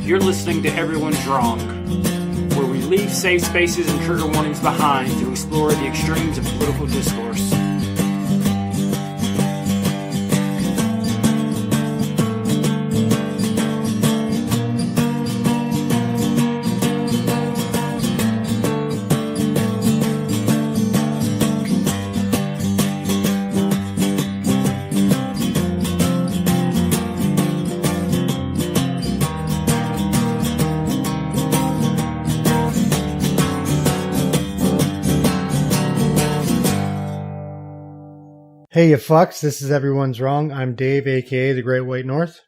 You're listening to Everyone's Wrong, where we leave safe spaces and trigger warnings behind to explore the extremes of political discourse. Hey, you fucks, this is Everyone's Wrong. I'm Dave, a.k.a. The Great White North.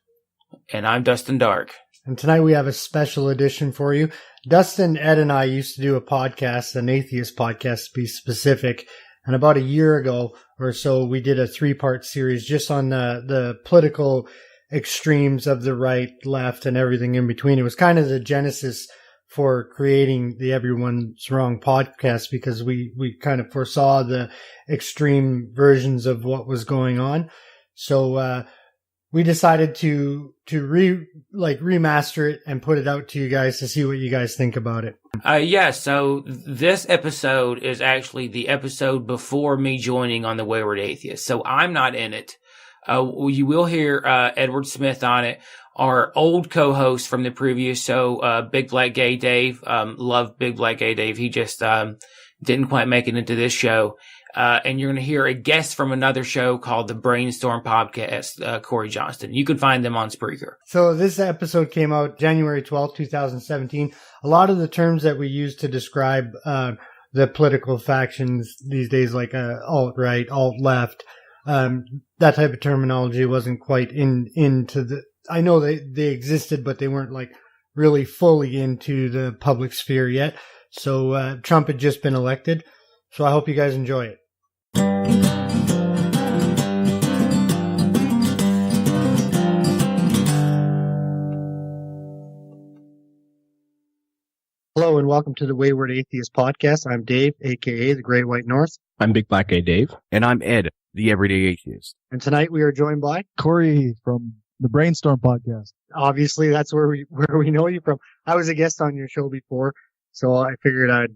And I'm Dustin Dark. And tonight we have a special edition for you. Dustin, Ed, and I used to do a podcast, an atheist podcast to be specific. And about a year ago or so, we did a 3-part series just on the political extremes of the right, left, and everything in between. It was kind of the genesis for creating the Everyone's Wrong podcast, because we kind of foresaw the extreme versions of what was going on. So we decided to remaster it and put it out to you guys to see what you guys think about it. So this episode is actually the episode before me joining on the Wayward Atheist. So I'm not in it. You will hear Edward Smith on it, our old co-host from the previous show, Big Black Gay Dave. Love Big Black Gay Dave. He just didn't quite make it into this show. And you're going to hear a guest from another show called the Brainstorm podcast, Cory Johnston. You can find them on Spreaker. So this episode came out January 12th, 2017. A lot of the terms that we use to describe the political factions these days, like alt-right, alt-left, that type of terminology wasn't quite into the... I know they existed, but they weren't like really fully into the public sphere yet. So Trump had just been elected. So I hope you guys enjoy it. Hello and welcome to the Wayward Atheist podcast. I'm Dave, a.k.a. The Great White North. I'm Big Black Gay Dave. And I'm Ed, the Everyday Atheist. And tonight we are joined by Cory from the Brainstorm podcast. Obviously, that's where we know you from. I was a guest on your show before, so I figured I'd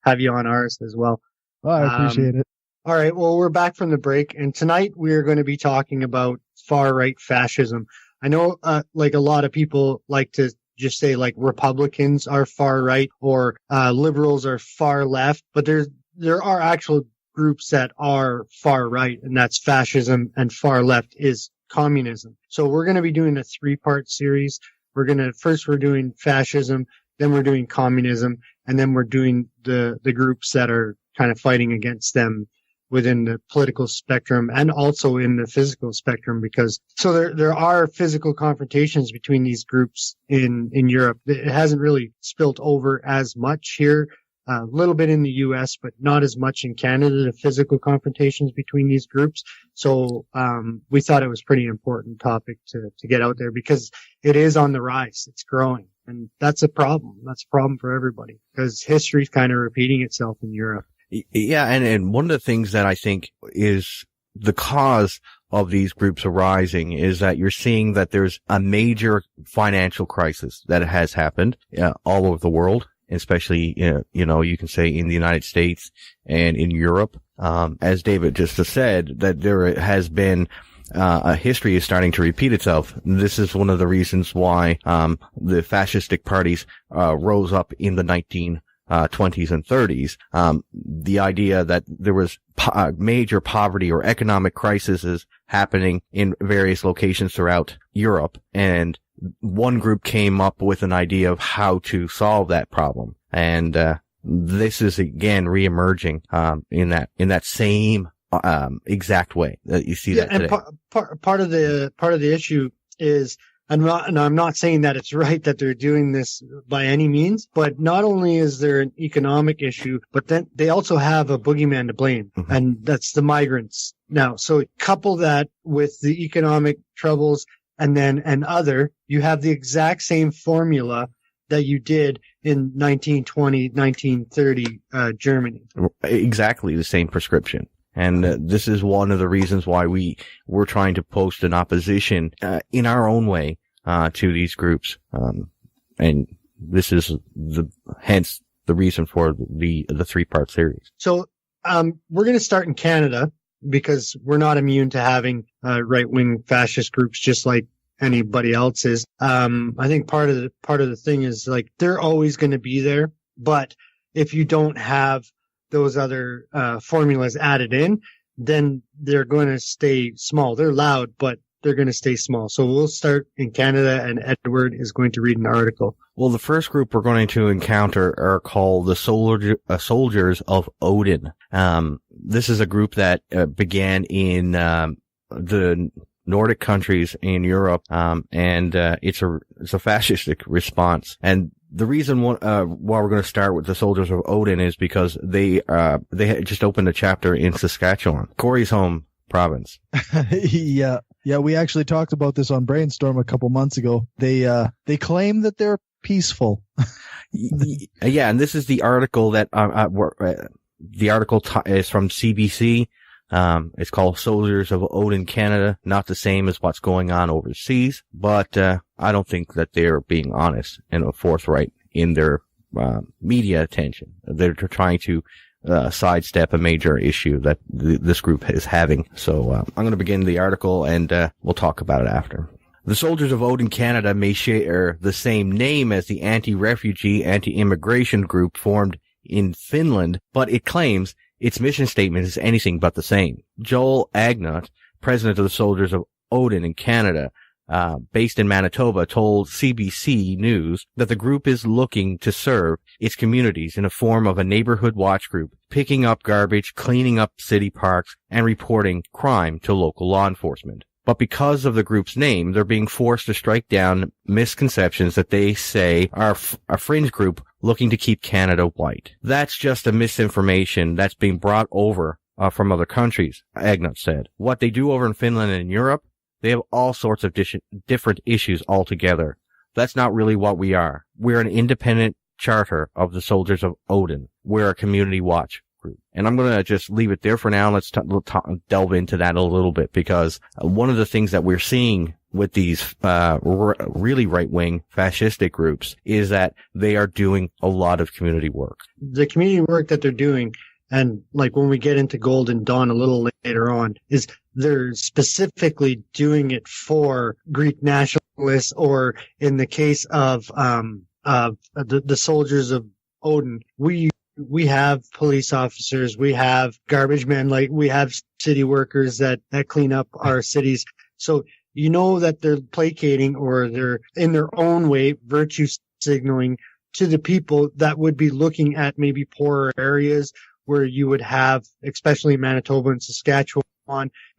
have you on ours as well. Oh, I appreciate it. All right, well, we're back from the break, and tonight we are going to be talking about far-right fascism. I know, like a lot of people like to just say like Republicans are far-right or liberals are far-left, but there are actual groups that are far-right, and that's fascism, and far-left is communism. So we're going to be doing a 3-part series. We're doing fascism, then we're doing communism, and then we're doing the groups that are kind of fighting against them within the political spectrum and also in the physical spectrum, because so there are physical confrontations between these groups in Europe. It hasn't really spilt over as much here. A little bit in the U.S., but not as much in Canada, the physical confrontations between these groups. So we thought it was a pretty important topic to get out there, because it is on the rise. It's growing. And that's a problem. That's a problem for everybody, because history's kind of repeating itself in Europe. Yeah, and one of the things that I think is the cause of these groups arising is that you're seeing that there's a major financial crisis that has happened all over the world. Especially, you can say in the United States and in Europe. As David just said, that there has been a history is starting to repeat itself. This is one of the reasons why the fascistic parties rose up in the 1920s and 30s. The idea that there was major poverty or economic crises happening in various locations throughout Europe, and one group came up with an idea of how to solve that problem. And this is again reemerging in that same exact way that you see that today. And part of the issue is, I'm not saying that it's right that they're doing this by any means, but not only is there an economic issue, but then they also have a boogeyman to blame, and that's the migrants. Now, so couple that with the economic troubles, and then you have the exact same formula that you did in 1920, 1930 Germany. Exactly the same prescription. And this is one of the reasons why we're trying to post an opposition in our own way to these groups. and this is hence the reason for the 3-part series. So, we're going to start in Canada because we're not immune to having right-wing fascist groups just like anybody else is. I think part of the thing is like they're always going to be there, but if you don't have those other formulas added in, then they're going to stay small. They're loud, but they're going to stay small. So we'll start in Canada, and Edward is going to read an article. Well, the first group we're going to encounter are called the Soldiers of Odin. This is a group that began in the Nordic countries in Europe, and it's a fascistic response. And the reason why we're going to start with the Soldiers of Odin is because they had just opened a chapter in Saskatchewan, Cory's home province. Yeah, we actually talked about this on Brainstorm a couple months ago. They claim that they're peaceful. Yeah, and this is the article that the article is from CBC. It's called Soldiers of Odin Canada, not the same as what's going on overseas, but I don't think that they're being honest and forthright in their media attention. They're trying to sidestep a major issue that this group is having. So I'm going to begin the article, and we'll talk about it after. The Soldiers of Odin Canada may share the same name as the anti-refugee, anti-immigration group formed in Finland, but it claims its mission statement is anything but the same. Joel Agnott, president of the Soldiers of Odin in Canada, based in Manitoba, told CBC News that the group is looking to serve its communities in a form of a neighborhood watch group, picking up garbage, cleaning up city parks, and reporting crime to local law enforcement. But because of the group's name, they're being forced to strike down misconceptions that they say are a fringe group looking to keep Canada white. That's just a misinformation that's being brought over from other countries, Agnott said. What they do over in Finland and in Europe, they have all sorts of different issues altogether. That's not really what we are. We're an independent charter of the Soldiers of Odin. We're a community watch group. And I'm going to just leave it there for now. Let's delve into that a little bit, because one of the things that we're seeing with these really right-wing fascistic groups is that they are doing a lot of community work. The community work that they're doing, and like when we get into Golden Dawn a little later on, is they're specifically doing it for Greek nationalists, or in the case of the Soldiers of Odin, we have police officers, we have garbage men, like we have city workers that clean up our cities. So you know that they're placating, or they're in their own way virtue signaling to the people that would be looking at maybe poorer areas where you would have, especially Manitoba and Saskatchewan,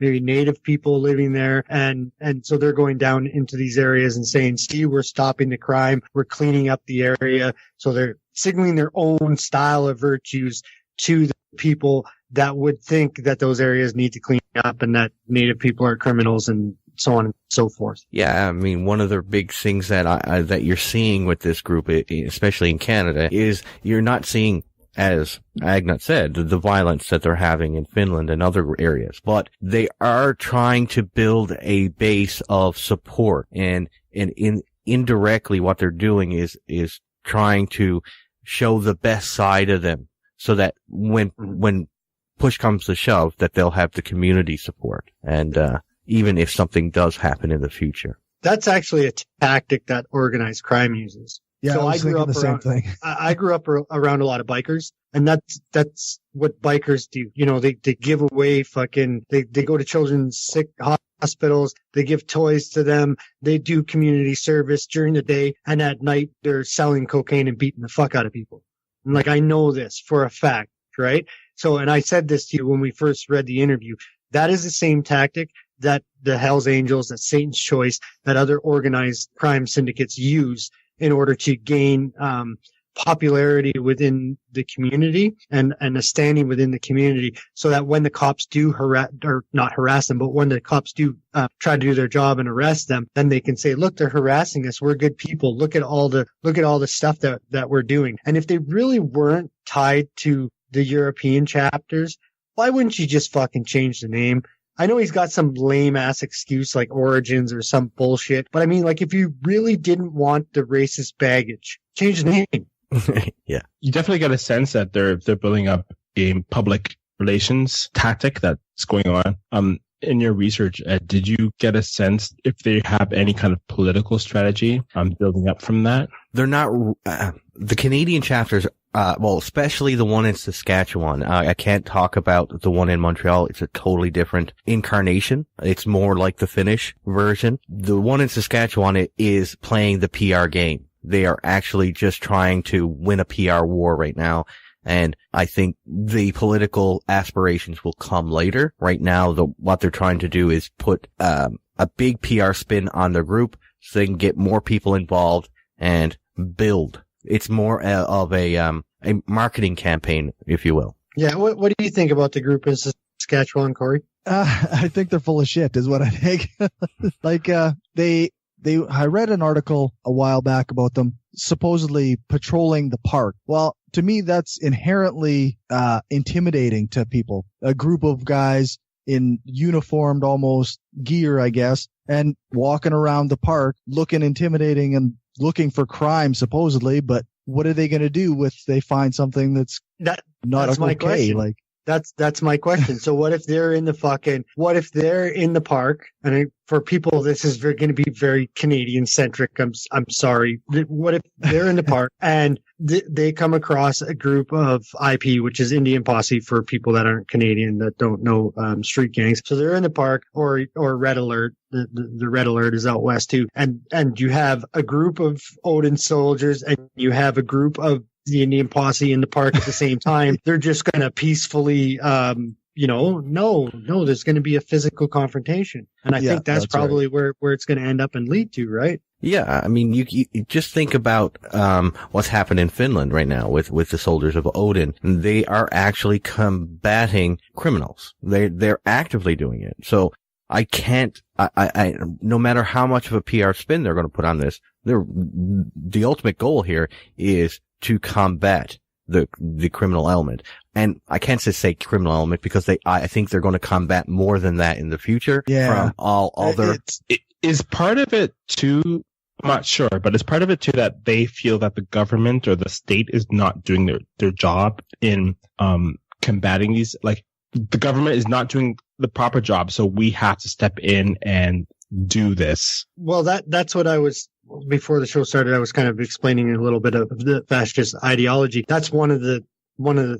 maybe native people living there. And so they're going down into these areas and saying, see, we're stopping the crime. We're cleaning up the area. So they're signaling their own style of virtues to the people that would think that those areas need to clean up and that native people are criminals and so on and so forth. Yeah, I mean, one of the big things that that you're seeing with this group, especially in Canada, is you're not seeing, as Agnott said, the violence that they're having in Finland and other areas, but they are trying to build a base of support, and indirectly what they're doing is trying to show the best side of them, so that when push comes to shove, that they'll have the community support, and even if something does happen in the future. That's actually a tactic that organized crime uses. Yeah, so I was thinking the same thing. I grew up around a lot of bikers, and that's what bikers do. You know, they give away they go to children's sick hospitals, they give toys to them, they do community service during the day, and at night they're selling cocaine and beating the fuck out of people. And like, I know this for a fact, right? So, and I said this to you when we first read the interview, that is the same tactic that the Hells Angels, that Satan's Choice, that other organized crime syndicates use in order to gain popularity within the community and a standing within the community, so that when the cops do not harass them, but when the cops do try to do their job and arrest them, then they can say, look, they're harassing us. We're good people. Look at all the stuff that we're doing. And if they really weren't tied to the European chapters, why wouldn't you just fucking change the name? I know he's got some lame ass excuse like Origins or some bullshit, but I mean, like, if you really didn't want the racist baggage, change the name. Yeah. You definitely get a sense that they're building up a public relations tactic that's going on. In your research, Ed, did you get a sense if they have any kind of political strategy building up from that? They're not, the Canadian chapters, well, especially the one in Saskatchewan. I can't talk about the one in Montreal. It's a totally different incarnation. It's more like the Finnish version. The one in Saskatchewan is playing the PR game. They are actually just trying to win a PR war right now. And I think the political aspirations will come later. Right now, what they're trying to do is put a big PR spin on their group so they can get more people involved and build. It's more of a marketing campaign, if you will. Yeah. What do you think about the group in Saskatchewan, Cory? I think they're full of shit, is what I think. Like, I read an article a while back about them supposedly patrolling the park. Well, to me, that's inherently intimidating to people. A group of guys in uniformed almost gear, I guess, and walking around the park looking intimidating and looking for crime supposedly. But what are they going to do if they find something that's not that's okay? My question. Like, that's my question. So what if they're in the park? And for people, this is going to be very Canadian centric. I'm sorry. What if they're in the park and they come across a group of IP, which is Indian Posse for people that aren't Canadian, that don't know street gangs. So they're in the park, or Red Alert. The Red Alert is out west too. And you have a group of Odin soldiers and you have a group of the Indian Posse in the park at the same time. They're just going to peacefully, no, there's going to be a physical confrontation. And I think that's probably right. where it's going to end up and lead to, right? Yeah. I mean, you just think about, what's happened in Finland right now with the soldiers of Odin. They are actually combating criminals. They're actively doing it. So I no matter how much of a PR spin they're going to put on this, the ultimate goal here is to combat the criminal element. And I can't just say criminal element because I think they're going to combat more than that in the future. Yeah. From all other. It is part of it too. I'm not sure, but it's part of it too that they feel that the government or the state is not doing their job in combating these. Like, the government is not doing the proper job, so we have to step in and do this. Well, that's what I was, before the show started, I was kind of explaining a little bit of the fascist ideology. That's one of the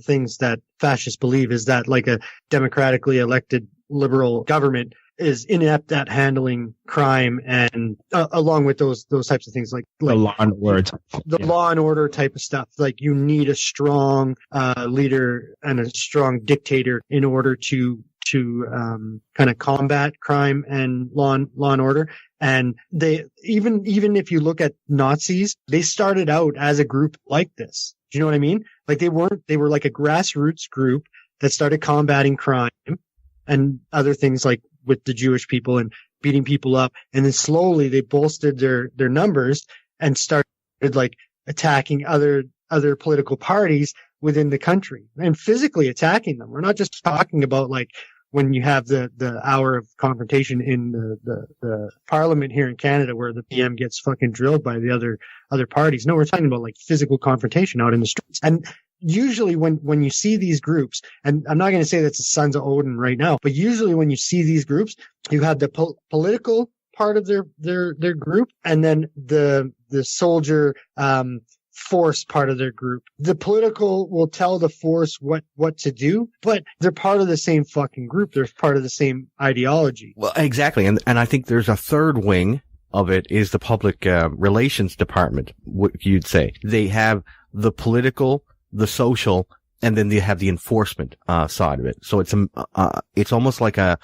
things that fascists believe, is that, like, a democratically elected liberal government is inept at handling crime, and along with those types of things, like the law and order, law and order type of stuff. Like, you need a strong leader and a strong dictator in order to kind of combat crime and law and order. And they, even if you look at Nazis, they started out as a group like this. Do you know what I mean? Like, they were like a grassroots group that started combating crime and other things, like with the Jewish people and beating people up. And then slowly they bolstered their numbers and started, like, attacking other political parties within the country and physically attacking them. We're not just talking about, like, when you have the hour of confrontation in the parliament here in Canada where the PM gets fucking drilled by the other parties. No, we're talking about, like, physical confrontation out in the streets. And usually when you see these groups, and I'm not going to say that's the Sons of Odin right now, but usually when you see these groups, you have the political part of their group, and then the soldier, force part of their group. The political will tell the force what to do, but they're part of the same fucking group. They're part of the same ideology. Well, exactly. And I think there's a third wing of it is the public relations department, what you'd say. They have the political, the social, and then they have the enforcement side of it. So it's almost like a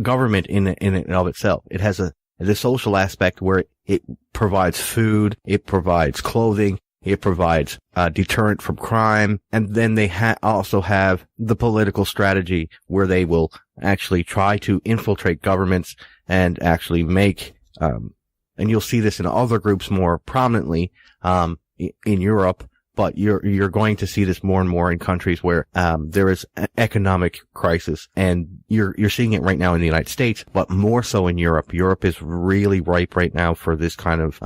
government in and of itself. It has the social aspect where it provides food, it provides clothing, it provides deterrent from crime, and then they also have the political strategy where they will actually try to infiltrate governments and actually make and you'll see this in other groups more prominently in Europe, but you're going to see this more and more in countries where there is an economic crisis, and you're seeing it right now in the United States, but more so in Europe. Europe is really ripe right now for this kind of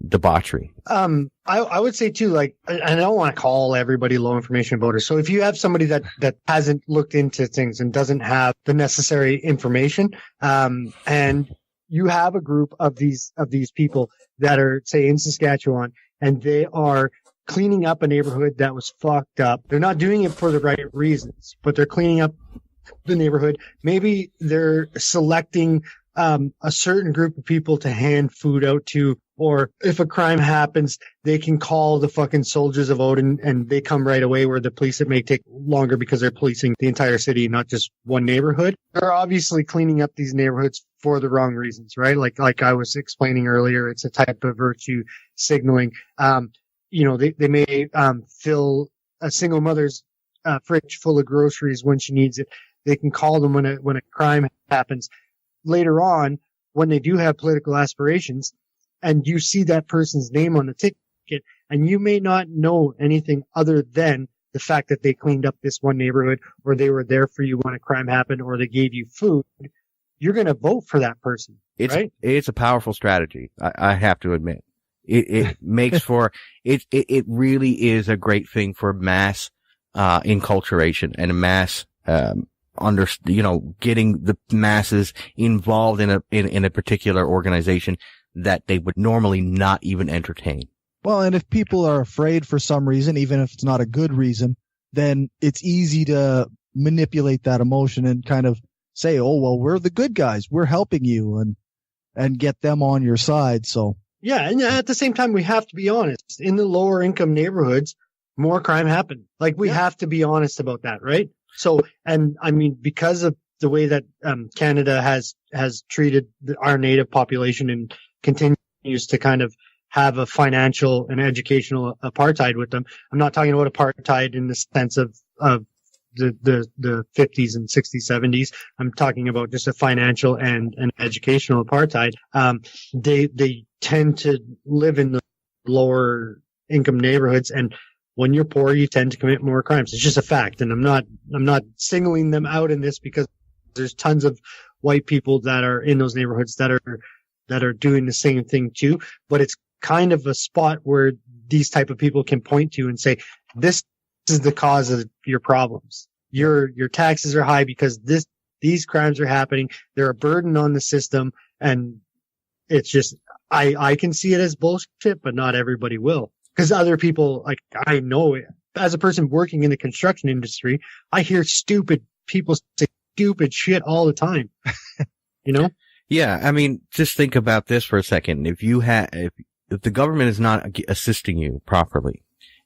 debauchery. I would say too, like, I don't want to call everybody low information voters. So if you have somebody that hasn't looked into things and doesn't have the necessary information, and you have a group of these people that are, say, in Saskatchewan, and they are cleaning up a neighborhood that was fucked up. They're not doing it for the right reasons, but they're cleaning up the neighborhood. Maybe they're selecting a certain group of people to hand food out to, or if a crime happens, they can call the fucking soldiers of Odin and they come right away, where the police, it may take longer because they're policing the entire city, not just one neighborhood. They're obviously cleaning up these neighborhoods for the wrong reasons, right? Like I was explaining earlier, it's a type of virtue signaling. They may fill a single mother's fridge full of groceries when she needs it. They can call them when a crime happens. Later on, when they do have political aspirations, and you see that person's name on the ticket, and you may not know anything other than the fact that they cleaned up this one neighborhood, or they were there for you when a crime happened, or they gave you food, you're going to vote for that person, right? It's a powerful strategy, I have to admit. It makes for, it really is a great thing for mass enculturation and mass getting the masses involved in a particular organization that they would normally not even entertain. Well, and if people are afraid for some reason, even if it's not a good reason, then it's easy to manipulate that emotion and kind of say, oh, well, we're the good guys, we're helping you, and get them on your side. So yeah, and at the same time, we have to be honest. In the lower income neighborhoods, more crime happens. Like, we have to be honest about that, right? So, and I mean, because of the way that Canada has treated our native population and continues to kind of have a financial and educational apartheid with them. I'm not talking about apartheid in the sense of the 50s and 60s, 70s. I'm talking about just a financial and an educational apartheid. They tend to live in the lower income neighborhoods, and when you're poor, you tend to commit more crimes. It's just a fact. And I'm not singling them out in this, because there's tons of white people that are in those neighborhoods that are doing the same thing too. But it's kind of a spot where these type of people can point to and say, this is the cause of your problems. Your taxes are high because these crimes are happening. They're a burden on the system. And it's just, I can see it as bullshit, but not everybody will. Because other people, like, I know, as a person working in the construction industry, I hear stupid people say stupid shit all the time. You know? Yeah, I mean, just think about this for a second. If the government is not assisting you properly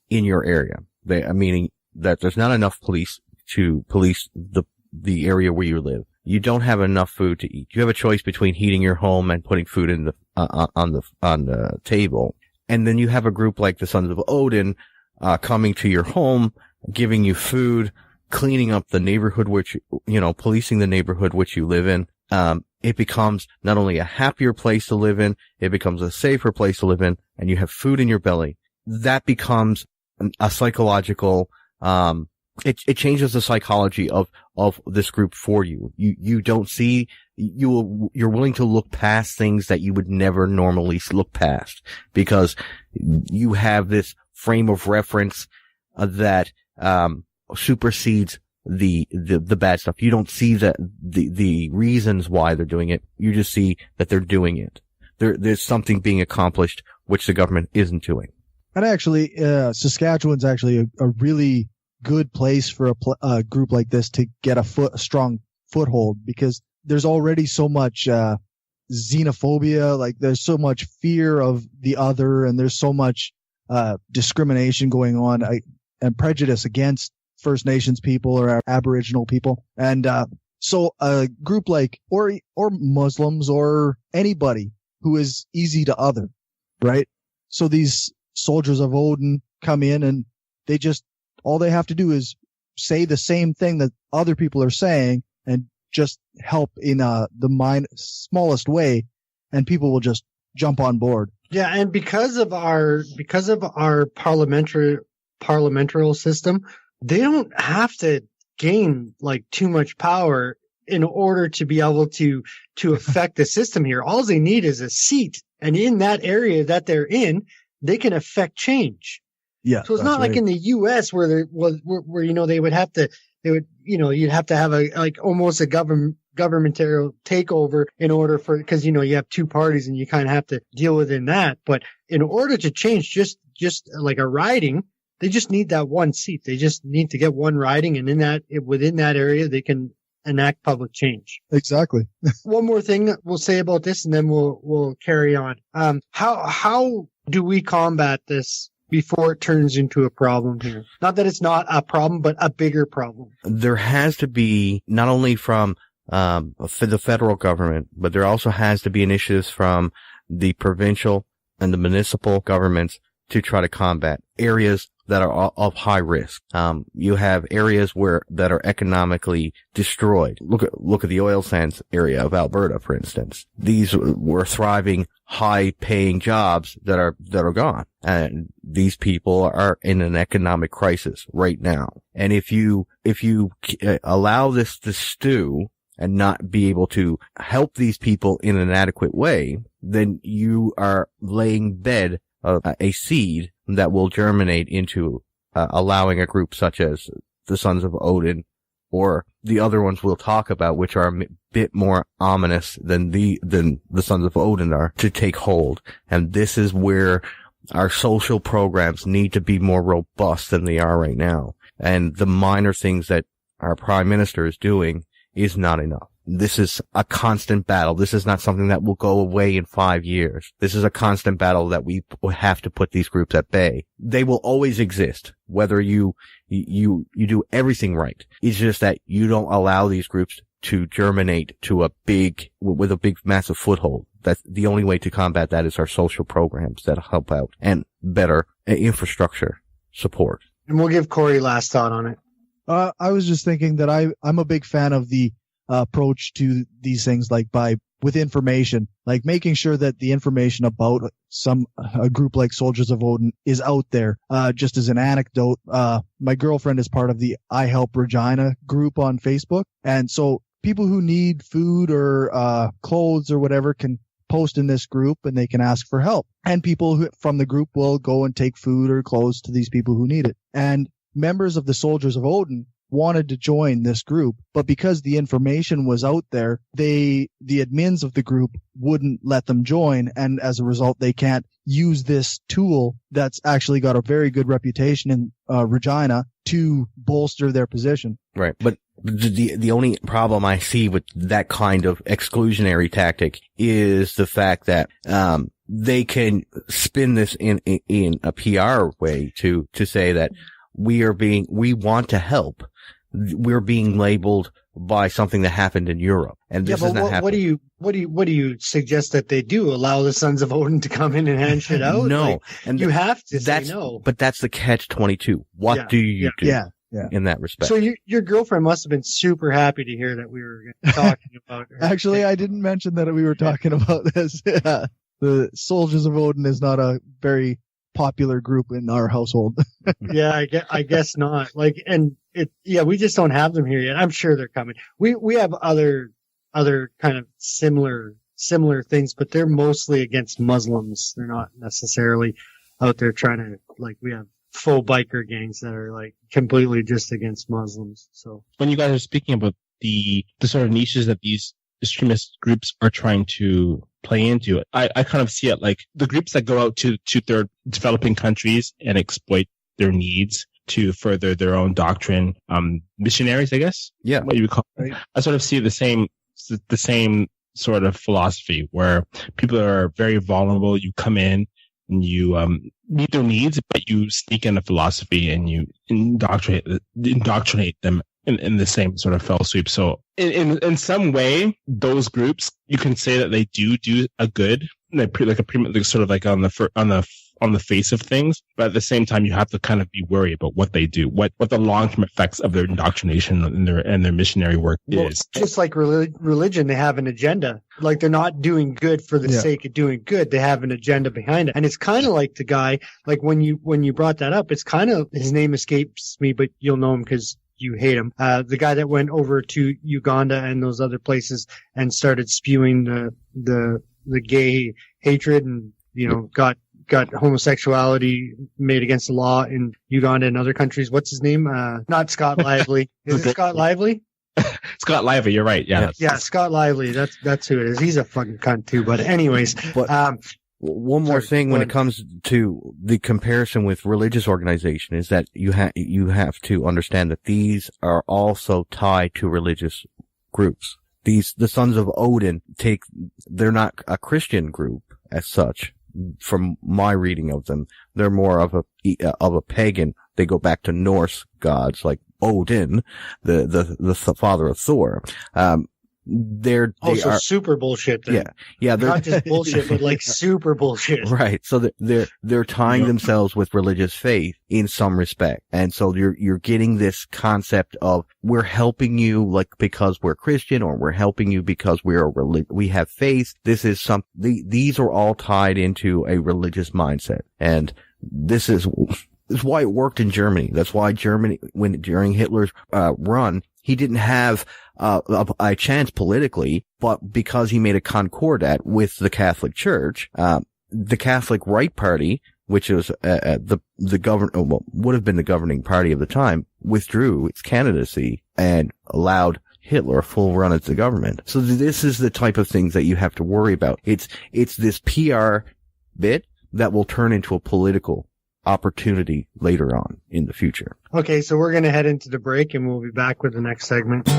in your area, meaning that there's not enough police to police the area where you live, you don't have enough food to eat. You have a choice between heating your home and putting food in on the table. And then you have a group like the Sons of Odin, coming to your home, giving you food, cleaning up the neighborhood policing the neighborhood which you live in. It becomes not only a happier place to live in, it becomes a safer place to live in, and you have food in your belly. That becomes a psychological, it changes the psychology of this group for you. You don't see, you're willing to look past things that you would never normally look past, because you have this frame of reference that supersedes the bad stuff. You don't see the reasons why they're doing it. You just see that they're doing it. There's something being accomplished which the government isn't doing. And actually, Saskatchewan's actually a really good place for a group like this to get a strong foothold, because there's already so much xenophobia, like there's so much fear of the other, and there's so much discrimination going on and prejudice against First Nations people or Aboriginal people. And so a group like, or Muslims or anybody who is easy to other, right? So these soldiers of Odin come in, and they just, all they have to do is say the same thing that other people are saying and just help in the smallest way, and people will just jump on board. Yeah, and because of our parliamentary system, they don't have to gain like too much power in order to be able to affect the system here. All they need is a seat, and in that area that they're in, they can affect change. Yeah. So it's not like in the U.S. where there was where you'd have to have almost a governmental takeover in order for, because you have two parties and you kind of have to deal within that. But in order to change, just like a riding, they just need that one seat. They just need to get one riding, and within that area, they can enact public change. Exactly. One more thing we'll say about this, and then we'll carry on. How do we combat this before it turns into a problem here? Not that it's not a problem, but a bigger problem. There has to be, not only from for the federal government, but there also has to be initiatives from the provincial and the municipal governments to try to combat areas that are of high risk. You have areas that are economically destroyed. Look at the oil sands area of Alberta, for instance. These were thriving, high-paying jobs that are gone, and these people are in an economic crisis right now. And if you allow this to stew and not be able to help these people in an adequate way, then you are laying bed a seed that will germinate into allowing a group such as the Sons of Odin, or the other ones we'll talk about, which are a bit more ominous than the Sons of Odin are, to take hold. And this is where our social programs need to be more robust than they are right now. And the minor things that our Prime Minister is doing is not enough. This is a constant battle. This is not something that will go away in 5 years. This is a constant battle that we have to put these groups at bay. They will always exist, whether you do everything right. It's just that you don't allow these groups to germinate to with a big, massive foothold. That's the only way to combat that is our social programs that help out, and better infrastructure support. And we'll give Cory last thought on it. I was just thinking that I'm a big fan of the approach to these things, with information, like making sure that the information about a group like Soldiers of Odin is out there. Just as an anecdote, my girlfriend is part of the I Help Regina group on Facebook. And so people who need food or clothes or whatever can post in this group and they can ask for help. And people from the group will go and take food or clothes to these people who need it. And members of the Soldiers of Odin wanted to join this group, but because the information was out there, the admins of the group wouldn't let them join, and as a result, they can't use this tool that's actually got a very good reputation in Regina to bolster their position. Right, but the only problem I see with that kind of exclusionary tactic is the fact that they can spin this in a PR way to say that we want to help. We're being labeled by something that happened in Europe, and this is not happening. What do you suggest that they do? Allow the Sons of Odin to come in and hand shit out? No, and you have to say no. But that's the catch-22. What do you do? Yeah. In that respect. So your girlfriend must have been super happy to hear that we were talking about her. Actually, I didn't mention that we were talking about this. Yeah. The Soldiers of Odin is not a very popular group in our household. Yeah, I guess not. We just don't have them here yet. I'm sure they're coming. We have other kind of similar things, but they're mostly against Muslims. They're not necessarily out there trying to, we have faux biker gangs that are completely just against Muslims. So when you guys are speaking about the sort of niches that these extremist groups are trying to play into it, I kind of see it like the groups that go out to third developing countries and exploit their needs to further their own doctrine, missionaries, I guess. Yeah. What you would call it. I sort of see the same sort of philosophy where people are very vulnerable. You come in and you meet their needs, but you sneak in a philosophy and you indoctrinate them in the same sort of fell sweep. So in some way, those groups, you can say that they do a good, sort of like on the on the face of things, but at the same time, you have to kind of be worried about what they do, what the long-term effects of their indoctrination and their missionary work is. Just like religion, they have an agenda. Like, they're not doing good for the sake of doing good. They have an agenda behind it. And it's kind of like the guy, like when you brought that up, it's kind of, his name escapes me, but you'll know him because you hate him. The guy that went over to Uganda and those other places and started spewing the gay hatred and, got homosexuality made against the law in Uganda and other countries. What's his name? Not Scott Lively. Is it Scott Lively? Scott Lively, you're right. Yeah. Yeah, Scott Lively. That's who it is. He's a fucking cunt too. But anyways, one more thing when it comes to the comparison with religious organization is that you have to understand that these are also tied to religious groups. The Sons of Odin they're not a Christian group as such. From my reading of them, they're more of a pagan. They go back to Norse gods like Odin, the father of Thor. They are super bullshit then. Yeah, they're not just bullshit, but like super bullshit. Right. So they're tying themselves with religious faith in some respect. And so you're getting this concept of we're helping you like because we're Christian, or we're helping you because we have faith. These are all tied into a religious mindset. And this is why it worked in Germany. That's why Germany, during Hitler's run, he didn't have a chance politically, but because he made a concordat with the Catholic Church, the Catholic Right Party, which was would have been the governing party of the time, withdrew its candidacy and allowed Hitler a full run at the government. So this is the type of things that you have to worry about. It's this PR bit that will turn into a political opportunity later on in the future. Okay, so we're going to head into the break and we'll be back with the next segment.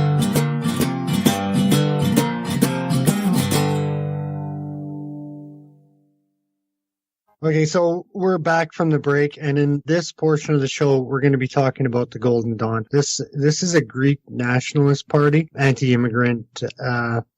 Okay, so we're back from the break, and in this portion of the show, we're going to be talking about the Golden Dawn. This is a Greek nationalist party, anti-immigrant,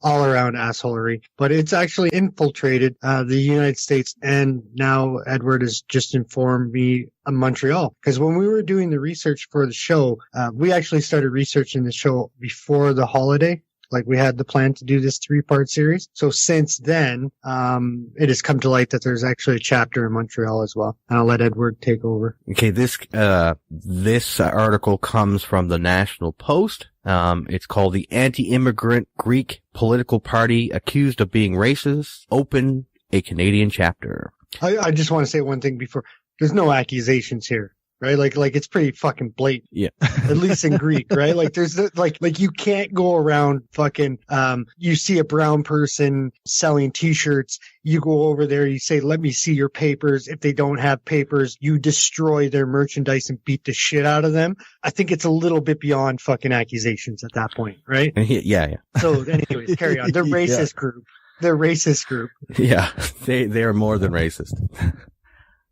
all-around assholery, but it's actually infiltrated the United States, and now Edward has just informed me of Montreal. Because when we were doing the research for the show, we actually started researching the show before the holiday. Like, we had the plan to do this 3-part series. So since then, it has come to light that there's actually a chapter in Montreal as well. And I'll let Edward take over. Okay, this article comes from the National Post. It's called "The Anti-Immigrant Greek Political Party Accused of Being Racist Open a Canadian Chapter." I just want to say one thing before. There's no accusations here. Right? Like it's pretty fucking blatant. Yeah. At least in Greek, right? Like there's like you can't go around fucking, you see a brown person selling t-shirts. You go over there, you say, "Let me see your papers." If they don't have papers, you destroy their merchandise and beat the shit out of them. I think it's a little bit beyond fucking accusations at that point, right? Yeah. So anyways, carry on. They're racist group. They're racist group. Yeah. They are more than racist.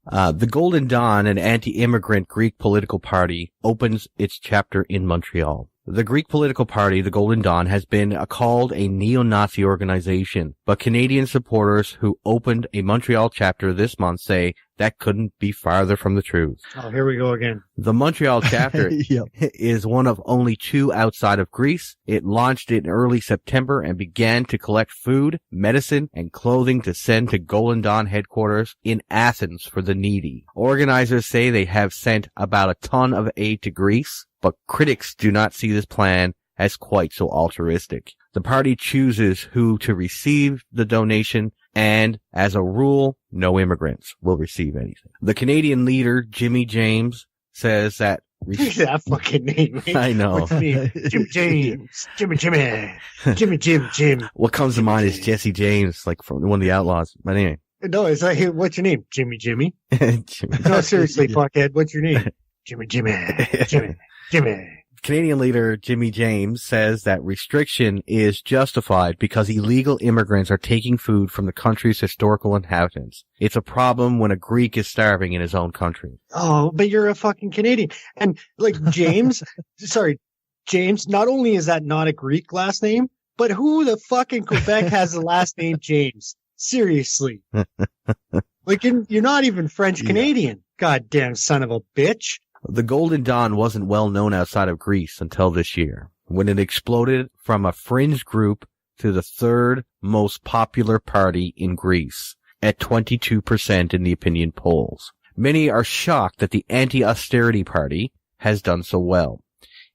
The Golden Dawn, an anti-immigrant Greek political party, opens its chapter in Montreal. The Greek political party, the Golden Dawn, has been called a neo-Nazi organization, but Canadian supporters who opened a Montreal chapter this month say that couldn't be farther from the truth. Oh, here we go again. The Montreal chapter is one of only 2 outside of Greece. It launched in early September and began to collect food, medicine, and clothing to send to Golden Dawn headquarters in Athens for the needy. Organizers say they have sent about a ton of aid to Greece, but critics do not see this plan as quite so altruistic. The party chooses who to receive the donation, and as a rule, no immigrants will receive anything. The Canadian leader, Jimmy James, says that... that fucking name, right? I know. What's Jim James. Jim. What comes to mind is Jesse James, like from one of the Outlaws. But anyway. No, it's like, what's your name? Jimmy. No, seriously, fuckhead, what's your name? Jimmy. Canadian leader Jimmy James says that restriction is justified because illegal immigrants are taking food from the country's historical inhabitants. It's a problem when a Greek is starving in his own country. Oh, but you're a fucking Canadian. And like James, James, not only is that not a Greek last name, but who the fuck in Quebec has the last name James? Seriously. Like, you're not even French Canadian. Goddamn son of a bitch. The Golden Dawn wasn't well known outside of Greece until this year, when it exploded from a fringe group to the third most popular party in Greece, at 22% in the opinion polls. Many are shocked that the anti-austerity party has done so well.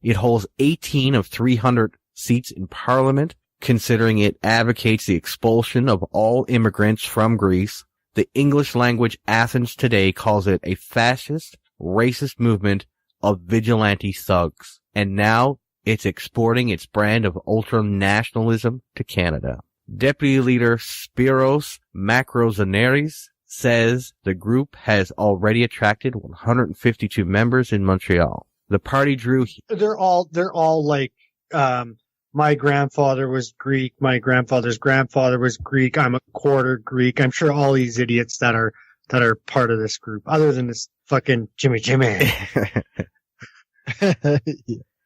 It holds 18 of 300 seats in parliament, considering it advocates the expulsion of all immigrants from Greece. The English language Athens today calls it a fascist, racist movement of vigilante thugs. And now it's exporting its brand of ultra-nationalism to Canada. Deputy Leader Spiros Macrozaneris says the group has already attracted 152 members in Montreal. The party drew... They're all like, my grandfather was Greek, my grandfather's grandfather was Greek, I'm a quarter Greek. I'm sure all these idiots that are part of this group, other than this fucking Jimmy.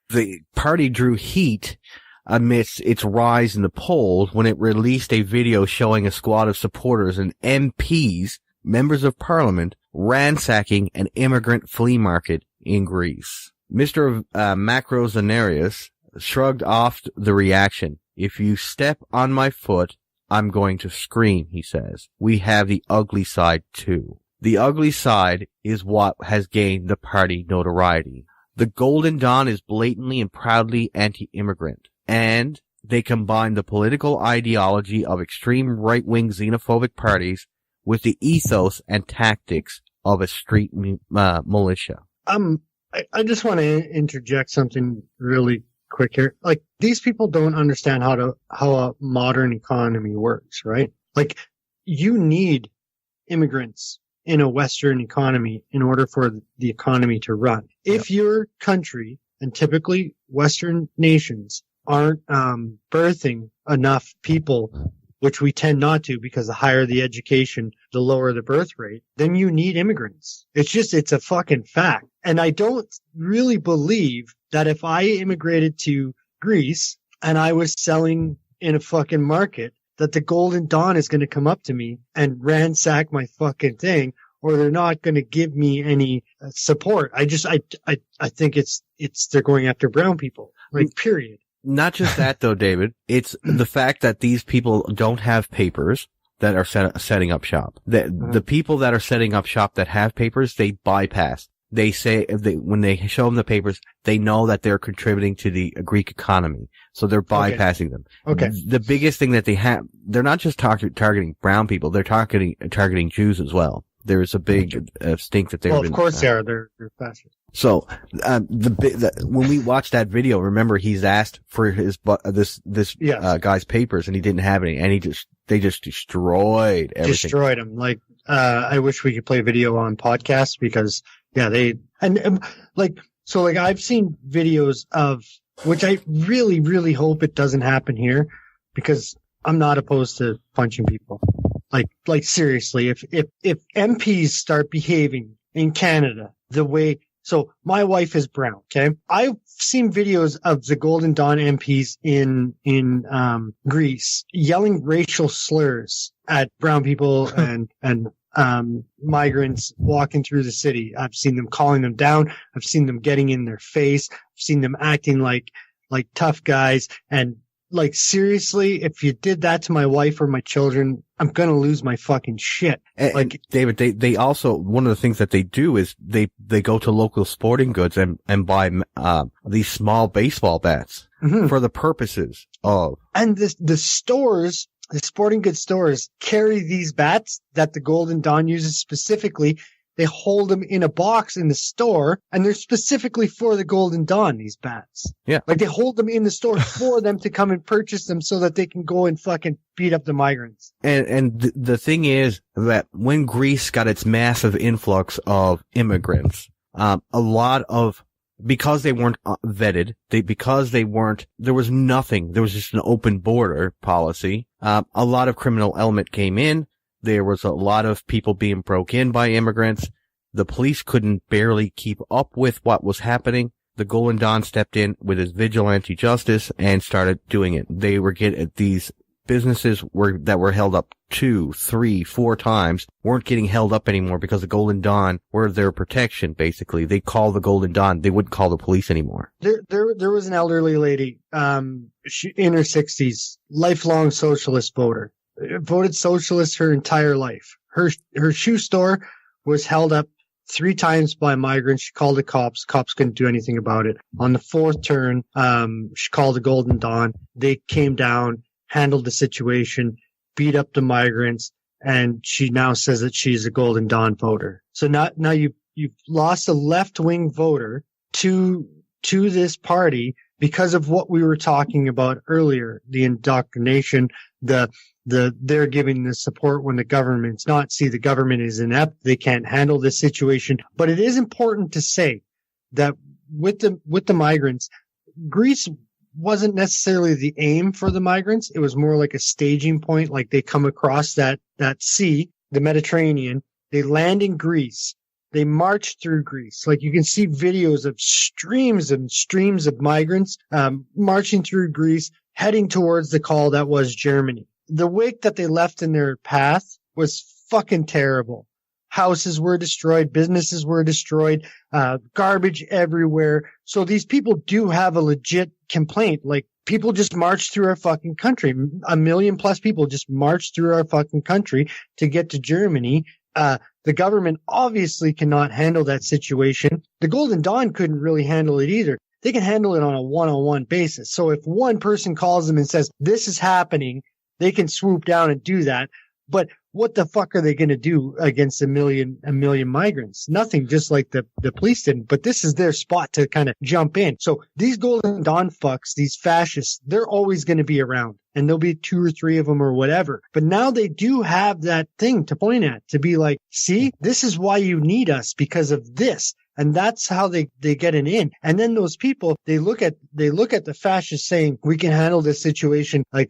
The party drew heat amidst its rise in the polls when it released a video showing a squad of supporters and MPs, members of parliament, ransacking an immigrant flea market in Greece. Mr. Macrozaneris shrugged off the reaction. If you step on my foot, I'm going to scream, he says. We have the ugly side too. The ugly side is what has gained the party notoriety. The Golden Dawn is blatantly and proudly anti-immigrant, and they combine the political ideology of extreme right-wing xenophobic parties with the ethos and tactics of a street militia. I just want to interject something really quick here. Like, these people don't understand how a modern economy works, right? Like, you need immigrants in a Western economy in order for the economy to run. If your country, and typically Western nations, aren't birthing enough people, which we tend not to, because the higher the education, the lower the birth rate, then you need immigrants. It's a fucking fact. And I don't really believe that if I immigrated to Greece and I was selling in a fucking market, that the Golden Dawn is going to come up to me and ransack my fucking thing, or they're not going to give me any support. I think they're going after brown people, like, period. Not just that though, David. It's the fact that these people don't have papers that are setting up shop. The people that are setting up shop that have papers, they bypass. They say when they show them the papers, they know that they're contributing to the Greek economy, so they're bypassing them. Okay. The biggest thing that they have, they're not just targeting brown people; they're targeting Jews as well. There's a big stink that they've been. Of course they are. They're fascist. So when we watched that video, remember he's asked for his this guy's papers and he didn't have any, and they just destroyed everything. Destroyed him. Like, I wish we could play video on podcasts because. Yeah, I've seen videos of, which I really, really hope it doesn't happen here, because I'm not opposed to punching people. Like seriously, if MPs start behaving in Canada the way, so my wife is brown, okay? I've seen videos of the Golden Dawn MPs in Greece yelling racial slurs at brown people and migrants walking through the city. I've seen them calling them down. I've seen them getting in their face. I've seen them acting like tough guys. And like, seriously, if you did that to my wife or my children, I'm going to lose my fucking shit. And David, they also, one of the things that they do is they go to local sporting goods and buy, these small baseball bats for the purposes of. And the stores, the sporting goods stores carry these bats that the Golden Dawn uses specifically. They hold them in a box in the store, and they're specifically for the Golden Dawn, these bats. Yeah. Like, they hold them in the store for them to come and purchase them so that they can go and fucking beat up the migrants. And the thing is that when Greece got its massive influx of immigrants, a lot of, because they weren't vetted, there was nothing, there was just an open border policy. A lot of criminal element came in. There was a lot of people being broke in by immigrants. The police couldn't barely keep up with what was happening. The Golden Dawn stepped in with his vigilante justice and started doing it. They were getting these businesses that were held up 2, 3, 4 times weren't getting held up anymore because the Golden Dawn were their protection, basically. They call the Golden Dawn. They wouldn't call the police anime. There was an elderly lady, she, in her 60s, lifelong socialist voter. Voted socialist her entire life. Her shoe store was held up 3 times by migrants. She called the cops. Cops couldn't do anything about it. On the 4th turn, she called the Golden Dawn. They came down, handled the situation, beat up the migrants, and she now says that she's a Golden Dawn voter. So now you've lost a left-wing voter to this party because of what we were talking about earlier, the indoctrination, they're giving the support when the government's not. See, the government is inept. They can't handle this situation. But it is important to say that with the migrants, Greece wasn't necessarily the aim for the migrants. It was more like a staging point. Like they come across that sea, the Mediterranean. They land in Greece. They march through Greece. Like you can see videos of streams and streams of migrants marching through Greece, heading towards the call that was Germany. The wake that they left in their path was fucking terrible. Houses were destroyed, businesses were destroyed, garbage everywhere. So these people do have a legit complaint. Like people just marched through our fucking country. 1 million plus people just marched through our fucking country to get to Germany. The government obviously cannot handle that situation. The Golden Dawn couldn't really handle it either. They can handle it on a one-on-one basis. So if one person calls them and says, this is happening, they can swoop down and do that. But what the fuck are they going to do against a million migrants? Nothing, just like the police didn't. But this is their spot to kind of jump in. So these Golden Dawn fucks, these fascists, they're always going to be around. And there'll be 2 or 3 of them or whatever. But now they do have that thing to point at, to be like, see, this is why you need us, because of this. And that's how they get it in. And then those people, they look at the fascists saying, we can handle this situation, like,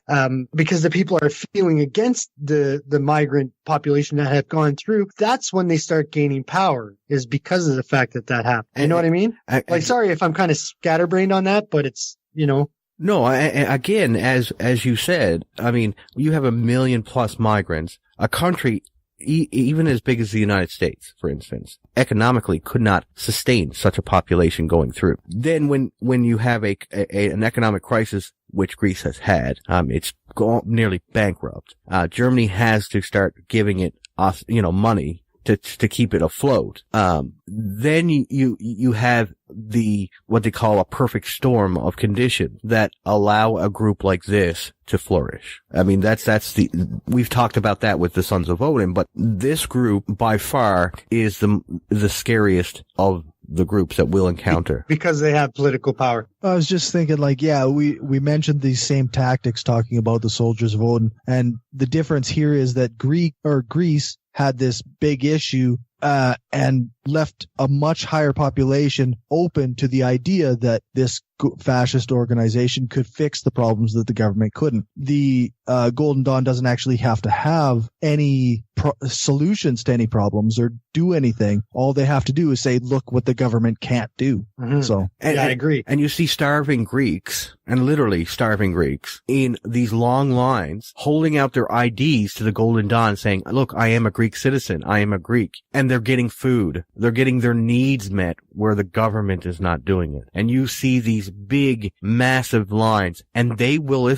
because the people are feeling against the migrant population that have gone through. That's when they start gaining power, is because of the fact that happened. You know what I mean? Sorry if I'm kind of scatterbrained on that, but it's, you know. No, again, as you said, I mean, you have 1 million plus migrants, a country even as big as the United States, for instance, economically could not sustain such a population going through. Then when you have an economic crisis, which Greece has had, it's gone nearly bankrupt. Germany has to start giving it, money to keep it afloat. Then you have what they call a perfect storm of conditions that allow a group like this to flourish. I mean, we've talked about that with the Sons of Odin, but this group by far is the scariest of the groups that we'll encounter. Because they have political power. I was just thinking, like, yeah, we mentioned these same tactics talking about the soldiers of Odin, and the difference here is that Greece had this big issue and left a much higher population open to the idea that this fascist organization could fix the problems that the government couldn't. The Golden Dawn doesn't actually have to have any solutions to any problems or do anything. All they have to do is say, look what the government can't do. Mm-hmm. So I agree. And you see starving Greeks, and literally starving Greeks, in these long lines holding out their IDs to the Golden Dawn saying, look, I am a Greek citizen. I am a Greek. And they're getting food. They're getting their needs met where the government is not doing it. And you see these big, massive lines, and they will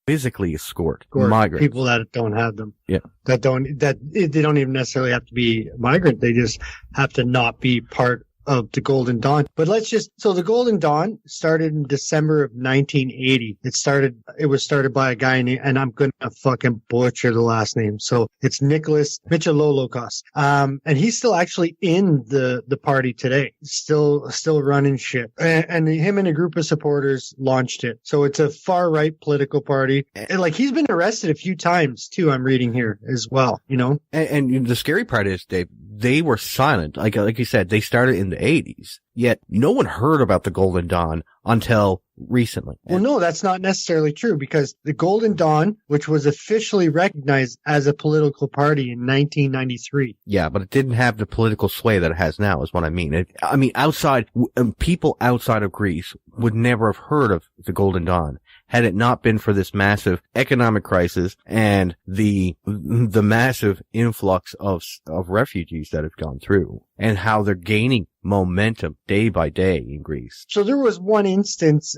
physically escort migrants. People that don't have them. Yeah. They don't even necessarily have to be a migrant. They just have to not be part of the Golden Dawn. But so the Golden Dawn started in December of 1980. It was started by a guy named, and I'm going to fucking butcher the last name. So it's Nicholas Michalolokos. And he's still actually in the party today. Still running shit. And him and a group of supporters launched it. So it's a far right political party. And like he's been arrested a few times too, I'm reading here as well, you know? And the scary part is, Dave, they were silent. Like you said, they started in the 80s, yet no one heard about the Golden Dawn until recently. Well, no, that's not necessarily true, because the Golden Dawn, which was officially recognized as a political party in 1993. Yeah, but it didn't have the political sway that it has now, is what I mean. People outside of Greece would never have heard of the Golden Dawn. had it not been for this massive economic crisis and the massive influx of refugees that have gone through, and how they're gaining momentum day by day in Greece. So there was one instance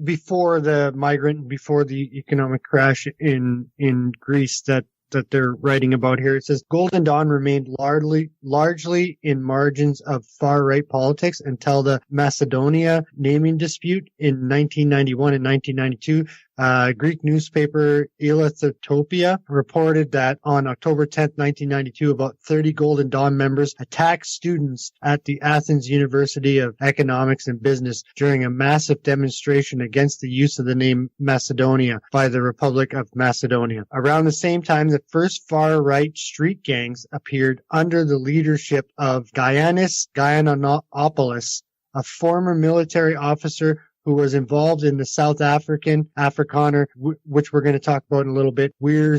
before the economic crash in Greece that they're writing about here. It says Golden Dawn remained largely in margins of far-right politics until the Macedonia naming dispute in 1991 and 1992. Greek newspaper Eleutheropia reported that on October 10th, 1992, about 30 Golden Dawn members attacked students at the Athens University of Economics and Business during a massive demonstration against the use of the name Macedonia by the Republic of Macedonia. Around the same time, the first far-right street gangs appeared under the leadership of Giannis Giannopoulos, a former military officer who was involved in the South African Afrikaner, which we're going to talk about in a little bit. I'm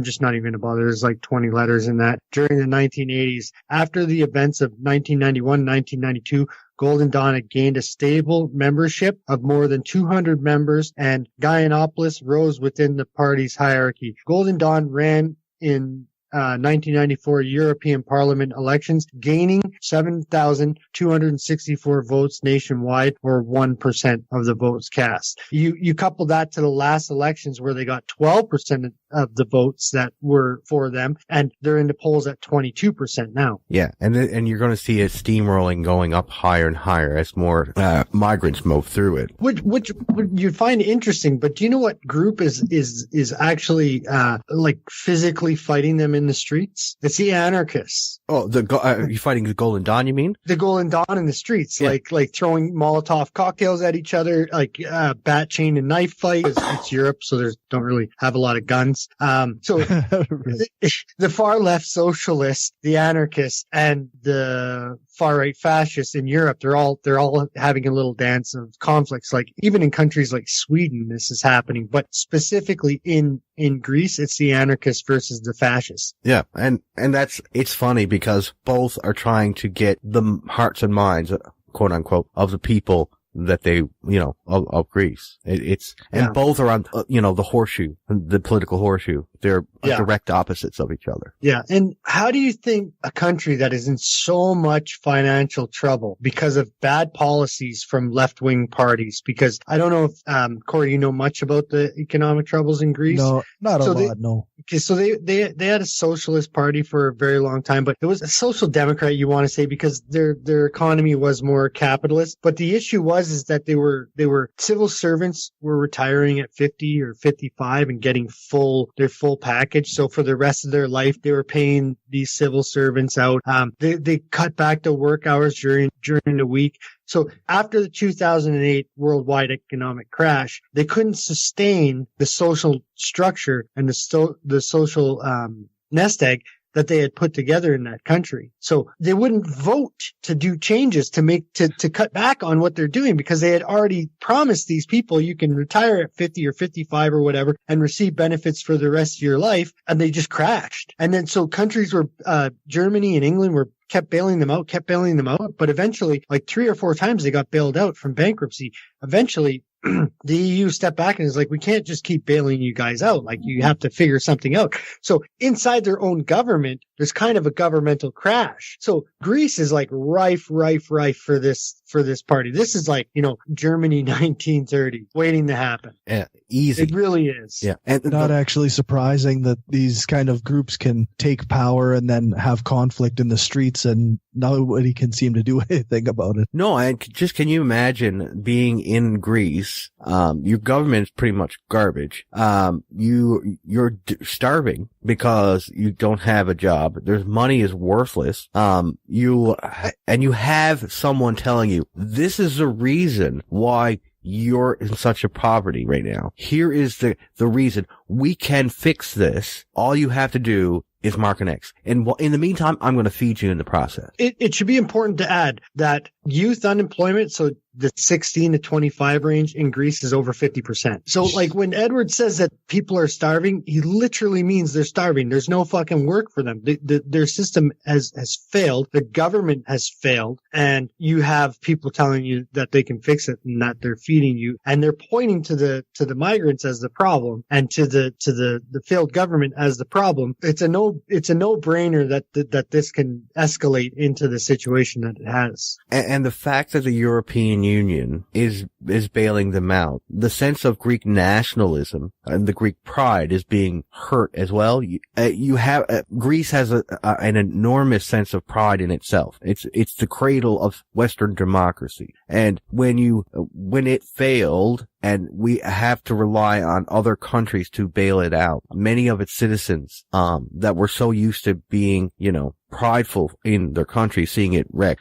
just not even going to bother. There's like 20 letters in that. During the 1980s, after the events of 1991, 1992, Golden Dawn had gained a stable membership of more than 200 members, and Giannopoulos rose within the party's hierarchy. Golden Dawn ran in 1994 European Parliament elections, gaining 7,264 votes nationwide, or 1% of the votes cast. You couple that to the last elections where they got 12% of the votes that were for them, and they're in the polls at 22% now. Yeah, and you're going to see it steamrolling, going up higher and higher as more migrants move through it. Which you find interesting, but do you know what group is actually like physically fighting them in the streets? It's the anarchists. Oh, you're fighting the Golden Dawn, you mean? The Golden Dawn in the streets, yeah. like throwing Molotov cocktails at each other, like bat chain and knife fight. It's Europe, so they don't really have a lot of guns. So the far left socialists, the anarchists, and the far right fascists in Europe, they're all having a little dance of conflicts. Like even in countries like Sweden, this is happening, but specifically in Greece, it's the anarchists versus the fascists. Yeah, and it's funny because both are trying to get the hearts and minds, quote unquote, of the people that they, of Greece. Both are on, the horseshoe, the political horseshoe. They're direct opposites of each other. Yeah. And how do you think a country that is in so much financial trouble because of bad policies from left-wing parties? Because I don't know if, Cory, you know much about the economic troubles in Greece? No, not a lot, no. Okay, so they had a socialist party for a very long time, but it was a social democrat, you want to say, because their economy was more capitalist. But the issue is that they were civil servants were retiring at 50 or 55 and getting their full package. So for the rest of their life, they were paying these civil servants out. They cut back the work hours during the week. So after the 2008 worldwide economic crash, they couldn't sustain the social structure and the social nest egg that they had put together in that country. So they wouldn't vote to do changes to cut back on what they're doing, because they had already promised these people you can retire at 50 or 55 or whatever and receive benefits for the rest of your life. And they just crashed. And then so countries were, Germany and England kept bailing them out. But eventually, like 3 or 4 times they got bailed out from bankruptcy. Eventually, the EU stepped back and is like, we can't just keep bailing you guys out. Like, you have to figure something out. So inside their own government, there's kind of a governmental crash. So Greece is like rife for this party. This is like, Germany 1930 waiting to happen. Yeah, easy. It really is. Yeah. And not actually surprising that these kind of groups can take power and then have conflict in the streets and nobody can seem to do anything about it. No, and can you imagine being in Greece? Your government is pretty much garbage. You're starving because you don't have a job. There's money is worthless. You have someone telling you, this is the reason why you're in such a poverty right now. Here is the reason. We can fix this. All you have to do is mark an X. And in the meantime, I'm going to feed you in the process. It should be important to add that youth unemployment, so the 16 to 25 range in Greece is over 50%. So like when Edward says that people are starving, he literally means they're starving. There's no fucking work for them. Their system has failed. The government has failed. And you have people telling you that they can fix it and that they're feeding you. And they're pointing to the migrants as the problem and to the failed government as the problem. It's a no-brainer that this can escalate into the situation that it has. And the fact that the European Union is bailing them out, the sense of Greek nationalism and the Greek pride is being hurt as well. Greece has an enormous sense of pride in itself. It's the cradle of Western democracy. And when it failed, and we have to rely on other countries to bail it out, many of its citizens, that were so used to being, prideful in their country, seeing it wrecked,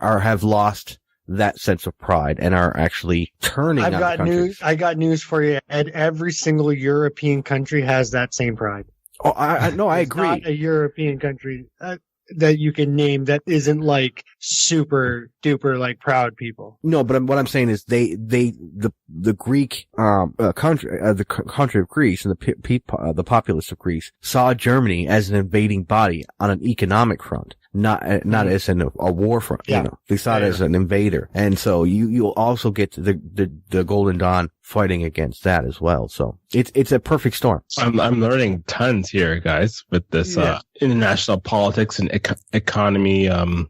have lost that sense of pride and are actually turning on the countries. I got news for you, Ed. Every single European country has that same pride. Oh, I agree. Not a European country that you can name that isn't like super duper like proud people. No, but what I'm saying is the Greek country of Greece and the populace of Greece saw Germany as an invading body on an economic front, not as a war front. Yeah. They saw it as an invader, and so you'll also get the Golden Dawn fighting against that as well. So it's a perfect storm. I'm learning tons here, guys, with this international politics and economy,